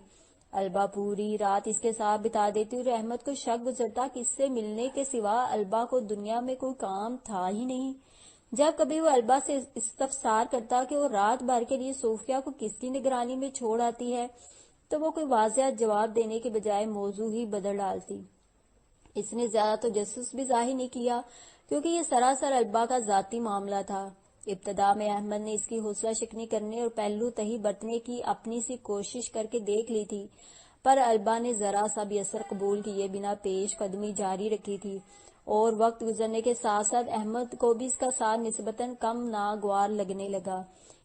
البا پوری رات اس کے ساتھ بتا دیتی اور احمد کو شک گزرتا کہ اس سے ملنے کے سوا البا کو دنیا میں کوئی کام تھا ہی نہیں۔ جب کبھی وہ البا سے استفسار کرتا کہ وہ رات بھر کے لیے صوفیہ کو کس کی نگرانی میں چھوڑ آتی ہے تو وہ کوئی واضح جواب دینے کے بجائے موضوع ہی بدل ڈالتی۔ اس نے زیادہ تجسس بھی ظاہر نہیں کیا کیونکہ یہ سراسر البا کا ذاتی معاملہ تھا۔ ابتدا میں احمد نے اس کی حوصلہ شکنی کرنے اور پہلو تہی برتنے کی اپنی سی کوشش کر کے دیکھ لی تھی، پر البا نے ذرا سا بھی اثر قبول کیے بنا پیش قدمی جاری رکھی تھی، اور وقت گزرنے کے ساتھ ساتھ احمد کو بھی اس کا ساتھ نسبتاً کم ناگوار لگنے لگا۔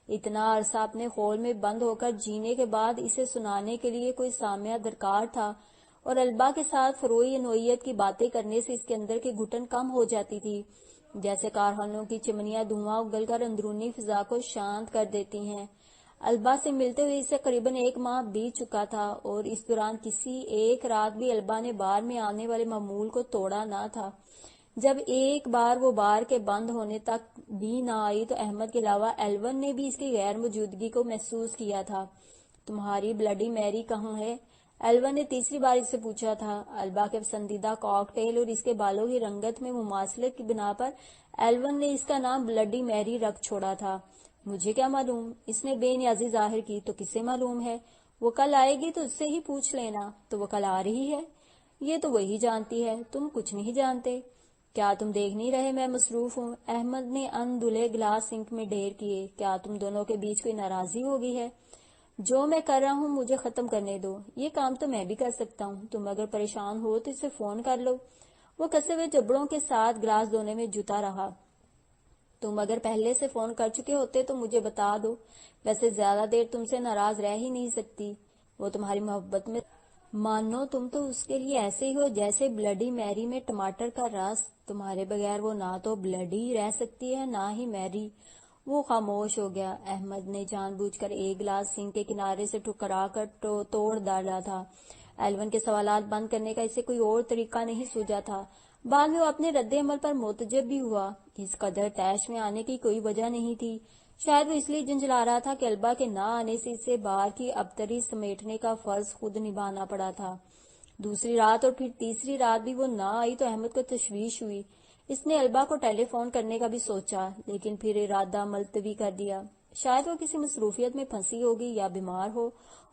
اتنا عرصہ اپنے خول میں بند ہو کر جینے کے بعد اسے سنانے کے لیے کوئی سامعہ درکار تھا، اور البا کے ساتھ فروئی نوعیت کی باتیں کرنے سے اس کے اندر کی گھٹن کم ہو جاتی تھی، جیسے کارخانوں کی چمنیاں دھواں اگل کر اندرونی فضا کو شانت کر دیتی ہیں۔ البا سے ملتے ہوئے اسے قریباً 1 ماہ بیت چکا تھا، اور اس دوران کسی ایک رات بھی البا نے بار میں آنے والے معمول کو توڑا نہ تھا۔ جب ایک بار وہ بار کے بند ہونے تک بھی نہ آئی تو احمد کے علاوہ ایلون نے بھی اس کی غیر موجودگی کو محسوس کیا تھا۔ تمہاری بلڈی میری کہاں ہے؟ ایلون نے تیسری بار اس سے پوچھا تھا۔ البا کے پسندیدہ کاکٹیل اور اس کے بالوں کی رنگت میں مماثلت کی بنا پر ایلون نے اس کا نام بلڈی میری رکھ چھوڑا تھا۔ مجھے کیا معلوم؟ اس نے بے نیازی ظاہر کی۔ تو کسے معلوم ہے؟ وہ کل آئے گی تو اس سے ہی پوچھ لینا۔ تو وہ کل آ رہی ہے؟ یہ تو وہی جانتی ہے، تم کچھ نہیں جانتے۔ کیا تم دیکھ نہیں رہے میں مصروف ہوں؟ احمد نے ان دھلے گلاس سنک میں ڈھیر کیے۔ کیا تم دونوں کے بیچ کوئی ناراضی ہو گئی ہے؟ جو میں کر رہا ہوں مجھے ختم کرنے دو، یہ کام تو میں بھی کر سکتا ہوں، تم اگر پریشان ہو تو اسے فون کر لو۔ وہ کسے ہوئے جبڑوں کے ساتھ گلاس دھونے میں جتا رہا۔ تم اگر پہلے سے فون کر چکے ہوتے تو مجھے بتا دو، ویسے زیادہ دیر تم سے ناراض رہ ہی نہیں سکتی، وہ تمہاری محبت میں مانو تم تو اس کے لیے ایسے ہی ہو جیسے بلڈی میری میں ٹماٹر کا رس، تمہارے بغیر وہ نہ تو بلڈی رہ سکتی ہے نہ ہی میری۔ وہ خاموش ہو گیا۔ احمد نے جان بوجھ کر ایک گلاس سنک کے کنارے سے ٹھکرا کر توڑ ڈالا تھا۔ ایلون کے سوالات بند کرنے کا اسے کوئی اور طریقہ نہیں سوجا تھا۔ بعد میں وہ اپنے رد عمل پر متعجب بھی ہوا۔ اس قدر طیش میں آنے کی کوئی وجہ نہیں تھی۔ شاید وہ اس لیے جھنجھلا رہا تھا کہ البا کے نہ آنے سے اسے باہر کی ابتری سمیٹنے کا فرض خود نبھانا پڑا تھا۔ دوسری رات اور پھر تیسری رات بھی وہ نہ آئی تو احمد کو تشویش ہوئی۔ اس نے البا کو ٹیلی فون کرنے کا بھی سوچا، لیکن پھر ارادہ ملتوی کر دیا۔ شاید وہ کسی مصروفیت میں پھنسی ہوگی یا بیمار ہو،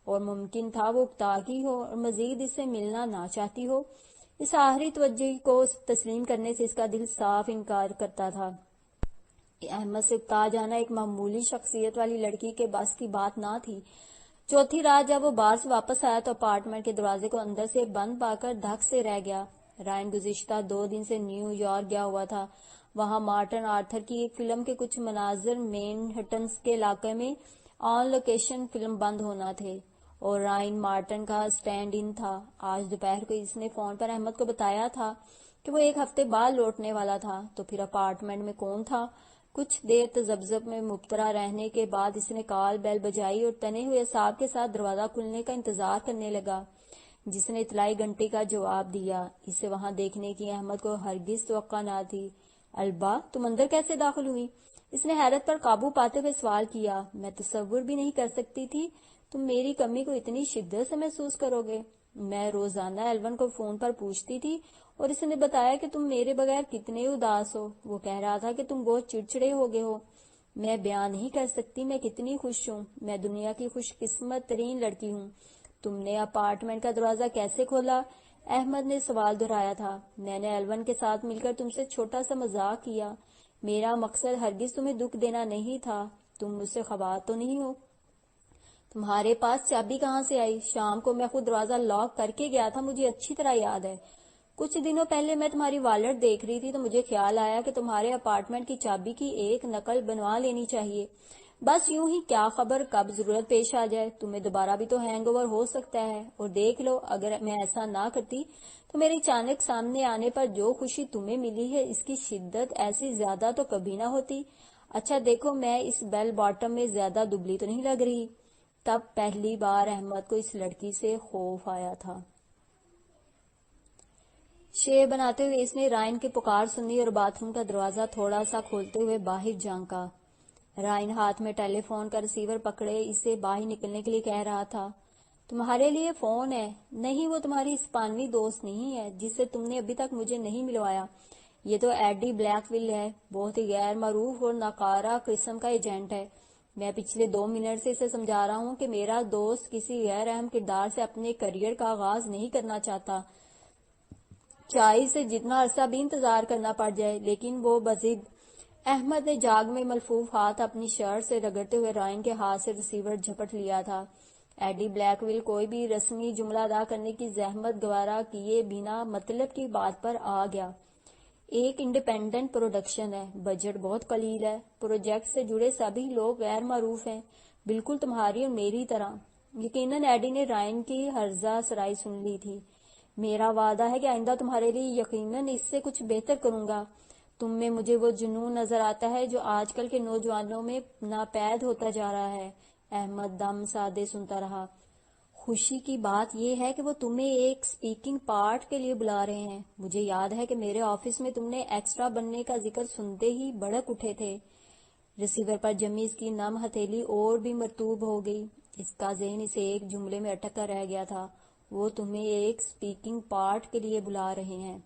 اور ممکن تھا وہ اکتا گئی ہو اور مزید اس سے ملنا نہ چاہتی ہو۔ اس آخری توجہ کو تسلیم کرنے سے اس کا دل صاف انکار کرتا تھا۔ احمد سے اکتا جانا ایک معمولی شخصیت والی لڑکی کے بس کی بات نہ تھی۔ چوتھی رات جب وہ باہر سے واپس آیا تو اپارٹمنٹ کے دروازے کو اندر سے بند پا کر دھک سے رہ گیا۔ رائن گزشتہ 2 دن سے نیو یارک گیا ہوا تھا۔ وہاں مارٹن آرتھر کی ایک فلم کے کچھ مناظر مین ہٹنز کے علاقے میں آن لوکیشن فلم بند ہونا تھے، اور رائن مارٹن کا اسٹینڈ ان تھا۔ آج دوپہر کو اس نے فون پر احمد کو بتایا تھا کہ وہ 1 ہفتے بعد لوٹنے والا تھا۔ تو پھر اپارٹمنٹ میں کون تھا؟ کچھ دیر تذبذب میں مبتلا رہنے کے بعد اس نے کال بیل بجائی اور تنے ہوئے اعصاب کے ساتھ دروازہ کھلنے کا انتظار کرنے لگا۔ جس نے اطلاعی گھنٹی کا جواب دیا۔ اسے وہاں دیکھنے کی احمد کو ہرگز توقع نہ تھی۔ البا، تم اندر کیسے داخل ہوئی؟ اس نے حیرت پر قابو پاتے ہوئے سوال کیا۔ میں تصور بھی نہیں کر سکتی تھی تم میری کمی کو اتنی شدت سے محسوس کرو گے۔ میں روزانہ ایلون کو فون پر پوچھتی تھی اور اس نے بتایا کہ تم میرے بغیر کتنے اداس ہو۔ وہ کہہ رہا تھا کہ تم بہت چڑچڑے ہو گئے ہو۔ میں بیان نہیں کر سکتی میں کتنی خوش ہوں۔ میں دنیا کی خوش قسمت ترین لڑکی ہوں۔ تم نے اپارٹمنٹ کا دروازہ کیسے کھولا؟ احمد نے سوال دہرایا تھا۔ میں نے ایلون کے ساتھ مل کر تم سے چھوٹا سا مذاق کیا۔ میرا مقصد ہرگز تمہیں دکھ دینا نہیں تھا۔ تم مجھ سے خبر تو نہیں ہو؟ تمہارے پاس چابی کہاں سے آئی؟ شام کو میں خود دروازہ لاک کر کے گیا تھا، مجھے اچھی طرح یاد ہے۔ کچھ دنوں پہلے میں تمہاری والٹ دیکھ رہی تھی تو مجھے خیال آیا کہ تمہارے اپارٹمنٹ کی چابی کی ایک نقل بنوا لینی چاہیے۔ بس یوں ہی، کیا خبر کب ضرورت پیش آ جائے، تمہیں دوبارہ بھی تو ہینگ اوور ہو سکتا ہے۔ اور دیکھ لو، اگر میں ایسا نہ کرتی تو میرے اچانک سامنے آنے پر جو خوشی تمہیں ملی ہے اس کی شدت ایسی زیادہ تو کبھی نہ ہوتی۔ اچھا دیکھو، میں اس بیل باٹم میں زیادہ دبلی تو نہیں لگ رہی؟ تب پہلی بار احمد کو اس لڑکی سے خوف آیا تھا۔ شے بناتے ہوئے اس نے رائن کی پکار سنی اور باتھ روم کا دروازہ تھوڑا سا کھولتے ہوئے باہر جھانکا۔ رائن ہاتھ میں ٹیلی فون کا ریسیور پکڑے اسے باہر نکلنے کے لیے کہہ رہا تھا۔ تمہارے لیے فون ہے؟ نہیں، وہ تمہاری اسپانوی دوست نہیں ہے جس سے تم نے ابھی تک مجھے نہیں ملوایا۔ یہ تو ایڈی بلیک ویل ہے، بہت ہی غیر معروف اور ناکارہ قسم کا ایجنٹ ہے۔ میں پچھلے 2 منٹ سے اسے سمجھا رہا ہوں کہ میرا دوست کسی غیر اہم کردار سے اپنے کیریئر کا آغاز نہیں کرنا چاہتا، چاہے اسے جتنا عرصہ بھی انتظار کرنا پڑ جائے، لیکن وہ بضد۔ احمد نے جاگ میں ملفوف ہاتھ اپنی شرٹ سے رگڑتے ہوئے رائن کے ہاتھ سے ریسیور جھپٹ لیا تھا۔ ایڈی بلیک ویل کوئی بھی رسمی جملہ ادا کرنے کی زحمت گوارا کیے بنا مطلب کی بات پر آ گیا۔ ایک انڈیپینڈنٹ پروڈکشن ہے، بجٹ بہت قلیل ہے، پروجیکٹ سے جڑے سبھی لوگ غیر معروف ہیں، بالکل تمہاری اور میری طرح۔ یقیناً ایڈی نے رائن کی ہرزہ سرائی سن لی تھی۔ میرا وعدہ ہے کہ آئندہ تمہارے لیے یقیناً اس سے کچھ بہتر کروں گا۔ تم میں مجھے وہ جنون نظر آتا ہے جو آج کل کے نوجوانوں میں ناپید ہوتا جا رہا ہے۔ احمد دم سادے سنتا رہا۔ خوشی کی بات یہ ہے کہ وہ تمہیں ایک اسپیکنگ پارٹ کے لیے بلا رہے ہیں۔ مجھے یاد ہے کہ میرے آفس میں تم نے ایکسٹرا بننے کا ذکر سنتے ہی بڑک اٹھے تھے۔ ریسیور پر جمی اس کی نم ہتھیلی اور بھی مرطوب ہو گئی۔ اس کا ذہن اسے ایک جملے میں اٹک کر رہ گیا تھا۔ وہ تمہیں ایک اسپیکنگ پارٹ کے لیے بلا رہے ہیں۔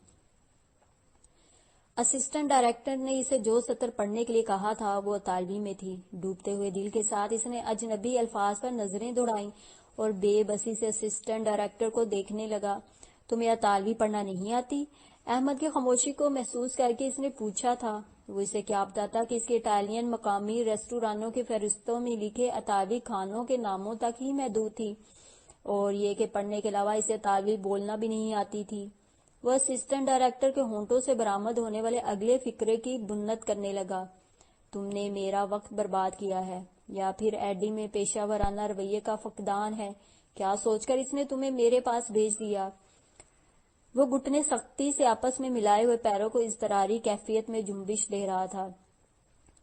اسسٹنٹ ڈائریکٹر نے اسے جو سطر پڑھنے کے لیے کہا تھا وہ اطالوی میں تھی۔ ڈوبتے ہوئے دل کے ساتھ اس نے اجنبی الفاظ پر نظریں دوڑائیں اور بے بسی سے اسسٹنٹ ڈائریکٹر کو دیکھنے لگا۔ تمہیں اطالوی پڑھنا نہیں آتی؟ احمد کی خاموشی کو محسوس کر کے اس نے پوچھا تھا۔ وہ اسے کیا بتاتا کہ اس کے اٹالین مقامی ریسٹورانوں کی فہرستوں میں لکھے اطالوی کھانوں کے ناموں تک ہی محدود تھی، اور یہ کہ پڑھنے کے علاوہ اسے اطالوی بولنا بھی نہیں آتی تھی۔ وہ اسسٹنٹ ڈائریکٹر کے ہونٹوں سے برآمد ہونے والے اگلے فقرے کی بنت کرنے لگا۔ تم نے میرا وقت برباد کیا ہے۔ یا پھر ایڈی میں پیشہ ورانہ رویے کا فقدان ہے؟ کیا سوچ کر اس نے تمہیں میرے پاس بھیج دیا؟ وہ گھٹنے سختی سے آپس میں ملائے ہوئے پیروں کو اضطراری کیفیت میں جنبش دے رہا تھا۔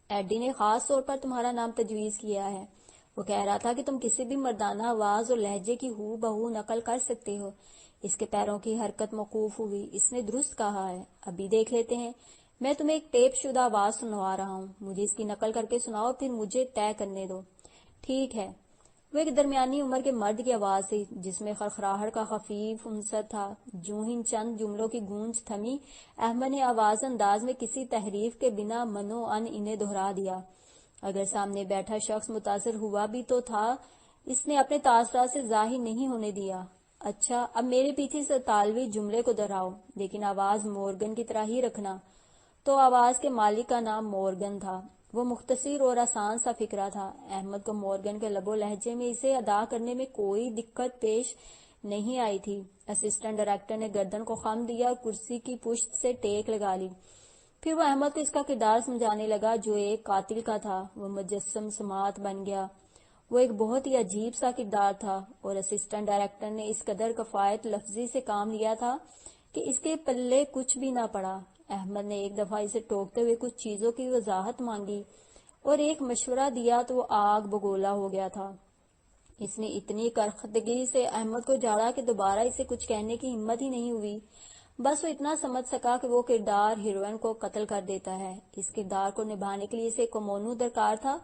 ایڈی نے خاص طور پر تمہارا نام تجویز کیا ہے۔ وہ کہہ رہا تھا کہ تم کسی بھی مردانہ آواز اور لہجے کی ہو بہو نقل کر سکتے ہو۔ اس کے پیروں کی حرکت موقوف ہوئی۔ اس نے درست کہا ہے، ابھی دیکھ لیتے ہیں۔ میں تمہیں ایک ٹیپ شدہ آواز سنوا رہا ہوں، مجھے اس کی نقل کر کے سناؤ، پھر مجھے طے کرنے دو۔ ٹھیک ہے۔ وہ ایک درمیانی عمر کے مرد کی آواز تھی جس میں خرخراہٹ کا خفیف عنصر تھا۔ جو ہی چند جملوں کی گونج تھمی، احمد نے آواز انداز میں کسی تحریف کے بنا منو ان انہیں دہرا دیا۔ اگر سامنے بیٹھا شخص متاثر ہوا بھی تو تھا، اس نے اپنے تاثرات سے ظاہر نہیں ہونے دیا۔ اچھا، اب میرے پیچھے سے اطالوی جملے کو دہراؤ، لیکن آواز مورگن کی طرح ہی رکھنا۔ تو آواز کے مالک کا نام مورگن تھا۔ وہ مختصر اور آسان سا فقرہ تھا۔ احمد کو مورگن کے لب و لہجے میں اسے ادا کرنے میں کوئی دقت پیش نہیں آئی تھی۔ اسسٹنٹ ڈائریکٹر نے گردن کو خم دیا اور کرسی کی پشت سے ٹیک لگا لی۔ پھر وہ احمد کو اس کا کردار سمجھانے لگا جو ایک قاتل کا تھا۔ وہ مجسم سماعت بن گیا۔ وہ ایک بہت ہی عجیب سا کردار تھا، اور اسسٹنٹ ڈائریکٹر نے اس قدر کفایت لفظی سے کام لیا تھا کہ اس کے پلے کچھ بھی نہ پڑا۔ احمد نے ایک دفعہ اسے ٹوکتے ہوئے کچھ چیزوں کی وضاحت مانگی اور ایک مشورہ دیا تو وہ آگ بگولا ہو گیا تھا۔ اس نے اتنی کرختگی سے احمد کو جھاڑا کہ دوبارہ اسے کچھ کہنے کی ہمت ہی نہیں ہوئی۔ بس وہ اتنا سمجھ سکا کہ وہ کردار ہیروئن کو قتل کر دیتا ہے۔ اس کردار کو نبھانے کے لیے اسے کومونو درکار تھا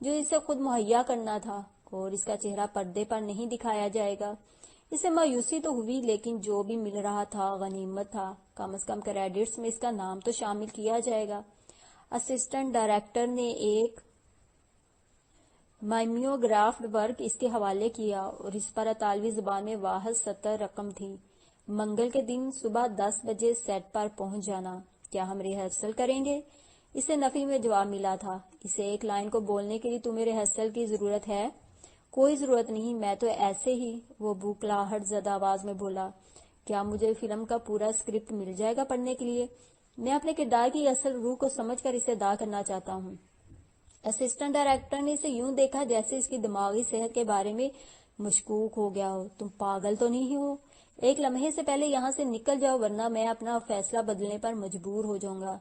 جو اسے خود مہیا کرنا تھا، اور اس کا چہرہ پردے پر نہیں دکھایا جائے گا۔ اسے مایوسی تو ہوئی، لیکن جو بھی مل رہا تھا غنیمت تھا۔ کم از کم کریڈٹس میں اس کا نام تو شامل کیا جائے گا۔ اسسٹنٹ ڈائریکٹر نے ایک مائمیوگرافڈ ورک اس کے حوالے کیا، اور اس پر اطالوی زبان میں واحد سطر رقم تھی: منگل کے دن صبح 10 بجے سیٹ پر پہنچ جانا۔ کیا ہم ریہرسل کریں گے؟ اسے نفی میں جواب ملا تھا۔ اسے ایک لائن کو بولنے کے لیے تمہیں ریہرسل کی ضرورت ہے؟ کوئی ضرورت نہیں، میں تو ایسے ہی، وہ بھوکلاہٹ زدہ آواز میں بولا۔ کیا مجھے فلم کا پورا اسکرپٹ مل جائے گا پڑھنے کے لیے؟ میں اپنے کردار کی اصل روح کو سمجھ کر اسے ادا کرنا چاہتا ہوں۔ اسسٹنٹ ڈائریکٹر نے اسے یوں دیکھا جیسے اس کی دماغی صحت کے بارے میں مشکوک ہو گیا ہو۔ تم پاگل تو نہیں ہو؟ ایک لمحے سے پہلے یہاں سے نکل جاؤ، ورنہ میں اپنا فیصلہ بدلنے پر مجبور ہو جاؤں گا۔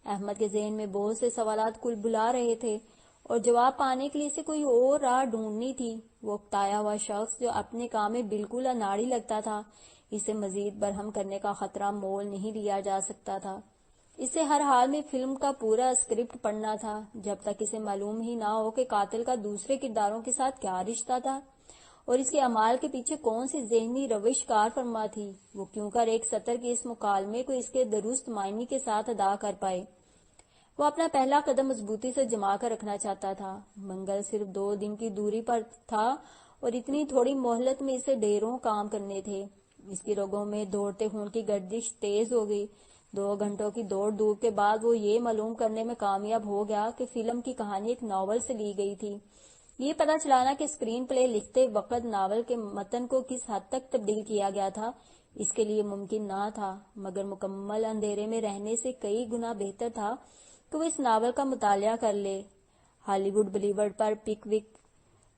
احمد کے ذہن میں بہت سے سوالات کل بلا رہے تھے، اور جواب پانے کے لیے اسے کوئی اور راہ ڈھونڈنی تھی۔ وہ اکتایا ہوا شخص جو اپنے کام میں بالکل اناڑی لگتا تھا، اسے مزید برہم کرنے کا خطرہ مول نہیں لیا جا سکتا تھا۔ اسے ہر حال میں فلم کا پورا اسکرپٹ پڑھنا تھا، جب تک اسے معلوم ہی نہ ہو کہ قاتل کا دوسرے کرداروں کے ساتھ کیا رشتہ تھا، اور اس کے اعمال کے پیچھے کون سی ذہنی روش کار فرما تھی۔ وہ کیوں کر ایک سطر کے اس مکالمے کو اس کے درست معنی کے ساتھ ادا کر پائے۔ وہ اپنا پہلا قدم مضبوطی سے جما کر رکھنا چاہتا تھا۔ منگل صرف 2 دن کی دوری پر تھا، اور اتنی تھوڑی مہلت میں اسے ڈھیروں کام کرنے تھے۔ اس کی رگوں میں دوڑتے خون کی گردش تیز ہو گئی۔ 2 گھنٹوں کی دوڑ دھوپ کے بعد وہ یہ معلوم کرنے میں کامیاب ہو گیا کہ فلم کی کہانی ایک ناول سے لی گئی تھی۔ یہ پتہ چلانا کہ اسکرین پلے لکھتے وقت ناول کے متن کو کس حد تک تبدیل کیا گیا تھا، اس کے لیے ممکن نہ تھا، مگر مکمل اندھیرے میں رہنے سے کئی گنا بہتر تھا کہ وہ اس ناول کا مطالعہ کر لے۔ ہالی ووڈ بلیورڈ پر پک وک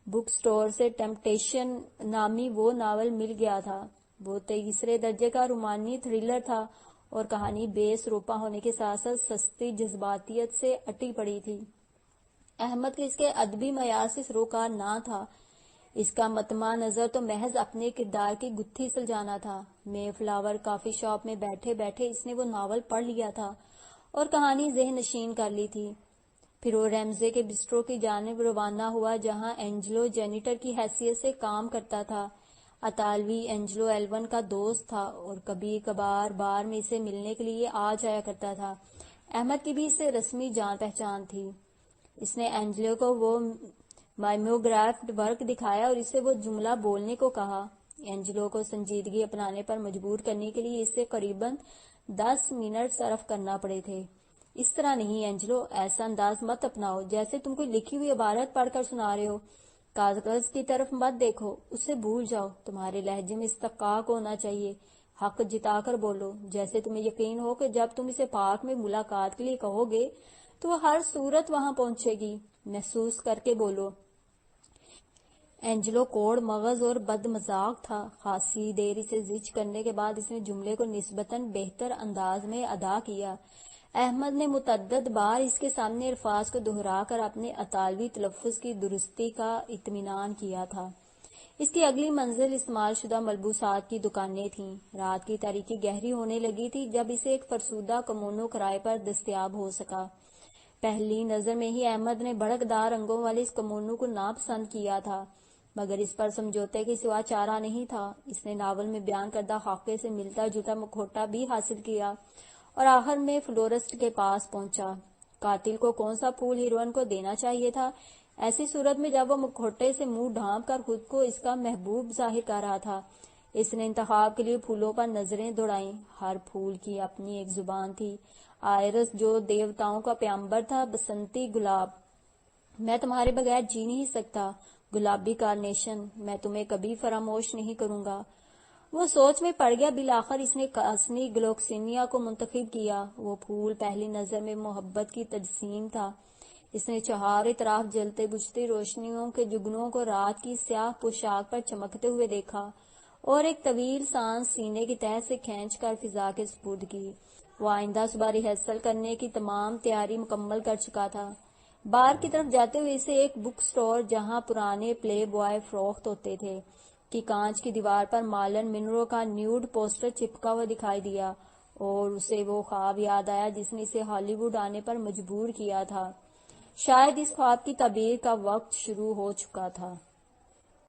بک سٹور سے ٹیمپٹیشن نامی وہ ناول مل گیا تھا۔ وہ تیسرے درجے کا رومانی تھرلر تھا، اور کہانی بے سروپا ہونے کے ساتھ ساتھ سستی جذباتیت سے اٹی پڑی تھی۔ احمد کے اس کے ادبی معیار سے سروکار نہ تھا۔ اس کا مطمع نظر تو محض اپنے کردار کی گتھی سلجھانا تھا۔ مے فلاور کافی شاپ میں بیٹھے بیٹھے اس نے وہ ناول پڑھ لیا تھا اور کہانی ذہن نشین کر لی تھی۔ پھر وہ ریمزے کے بسٹرو کی جانب روانہ ہوا، جہاں اینجلو جینیٹر کی حیثیت سے کام کرتا تھا۔ اطالوی اینجلو ایلون کا دوست تھا، اور کبھی کبھار بار میں اسے ملنے کے لیے آ جایا کرتا تھا۔ احمد کی بھی اس سے رسمی جان پہچان تھی۔ اس نے اینجلو کو وہ مائمیوگرافڈ ورک دکھایا اور اسے وہ جملہ بولنے کو کہا۔ اینجلو کو سنجیدگی اپنانے پر مجبور کرنے کے لیے اسے قریباً 10 منٹ صرف کرنا پڑے تھے۔ اس طرح نہیں اینجلو، ایسا انداز مت اپناؤ جیسے تم کوئی لکھی ہوئی عبارت پڑھ کر سنا رہے ہو۔ کاغذ کی طرف مت دیکھو، اسے بھول جاؤ۔ تمہارے لہجے میں استحقاق ہونا چاہیے، حق جتا کر بولو، جیسے تمہیں یقین ہو کہ جب تم اسے پارک میں ملاقات کے لیے کہو گے تو وہ ہر صورت وہاں پہنچے گی۔ محسوس کر کے بولو۔ اینجلو کوڑ مغز اور بد مذاق تھا۔ خاصی دیر اسے زج کرنے کے بعد اس نے جملے کو نسبتاً بہتر انداز میں ادا کیا۔ احمد نے متعدد بار اس کے سامنے الفاظ کو دہرا کر اپنے اطالوی تلفظ کی درستی کا اطمینان کیا تھا۔ اس کی اگلی منزل استعمال شدہ ملبوسات کی دکانیں تھیں۔ رات کی تاریکی گہری ہونے لگی تھی جب اسے ایک فرسودہ کمونو کرائے پر دستیاب ہو سکا۔ پہلی نظر میں ہی احمد نے بھڑکدار رنگوں والے اس کمونو کو ناپسند کیا تھا، مگر اس پر سمجھوتے کے سوا چارہ نہیں تھا۔ اس نے ناول میں بیان کردہ خاکے سے ملتا جلتا مکھوٹا بھی حاصل کیا اور آخر میں فلورسٹ کے پاس پہنچا۔ قاتل کو کون سا پھول ہیروئن کو دینا چاہیے تھا؟ ایسی صورت میں جب وہ مکھوٹے سے منہ ڈھانپ کر خود کو اس کا محبوب ظاہر کر رہا تھا۔ اس نے انتخاب کے لیے پھولوں پر نظریں دوڑائیں۔ ہر پھول کی اپنی ایک زبان تھی۔ آئرس جو دیوتاؤں کا پیغمبر تھا، بسنتی گلاب، میں تمہارے بغیر جی نہیں سکتا، گلابی کارنیشن، میں تمہیں کبھی فراموش نہیں کروں گا۔ وہ سوچ میں پڑ گیا۔ بالآخر اس نے کاسنی گلوکسینیا کو منتخب کیا۔ وہ پھول پہلی نظر میں محبت کی تجسیم تھا۔ اس نے چہاروں طرف جلتے بجھتی روشنیوں کے جگنوں کو رات کی سیاہ پوشاک پر چمکتے ہوئے دیکھا اور ایک طویل سانس سینے کی تہہ سے کھینچ کر فضا کے سپرد کی۔ وہ آئندہ صبح ریہرسل کرنے کی تمام تیاری مکمل کر چکا تھا۔ بار کی طرف جاتے ہوئے اسے ایک بک سٹور جہاں پرانے پلے بوائے فروخت ہوتے تھے کی کانچ کی دیوار پر مارلن منرو کا نیوڈ پوسٹر چپکا ہوا دکھائی دیا اور اسے وہ خواب یاد آیا جس نے اسے ہالی ووڈ آنے پر مجبور کیا تھا۔ شاید اس خواب کی تعبیر کا وقت شروع ہو چکا تھا۔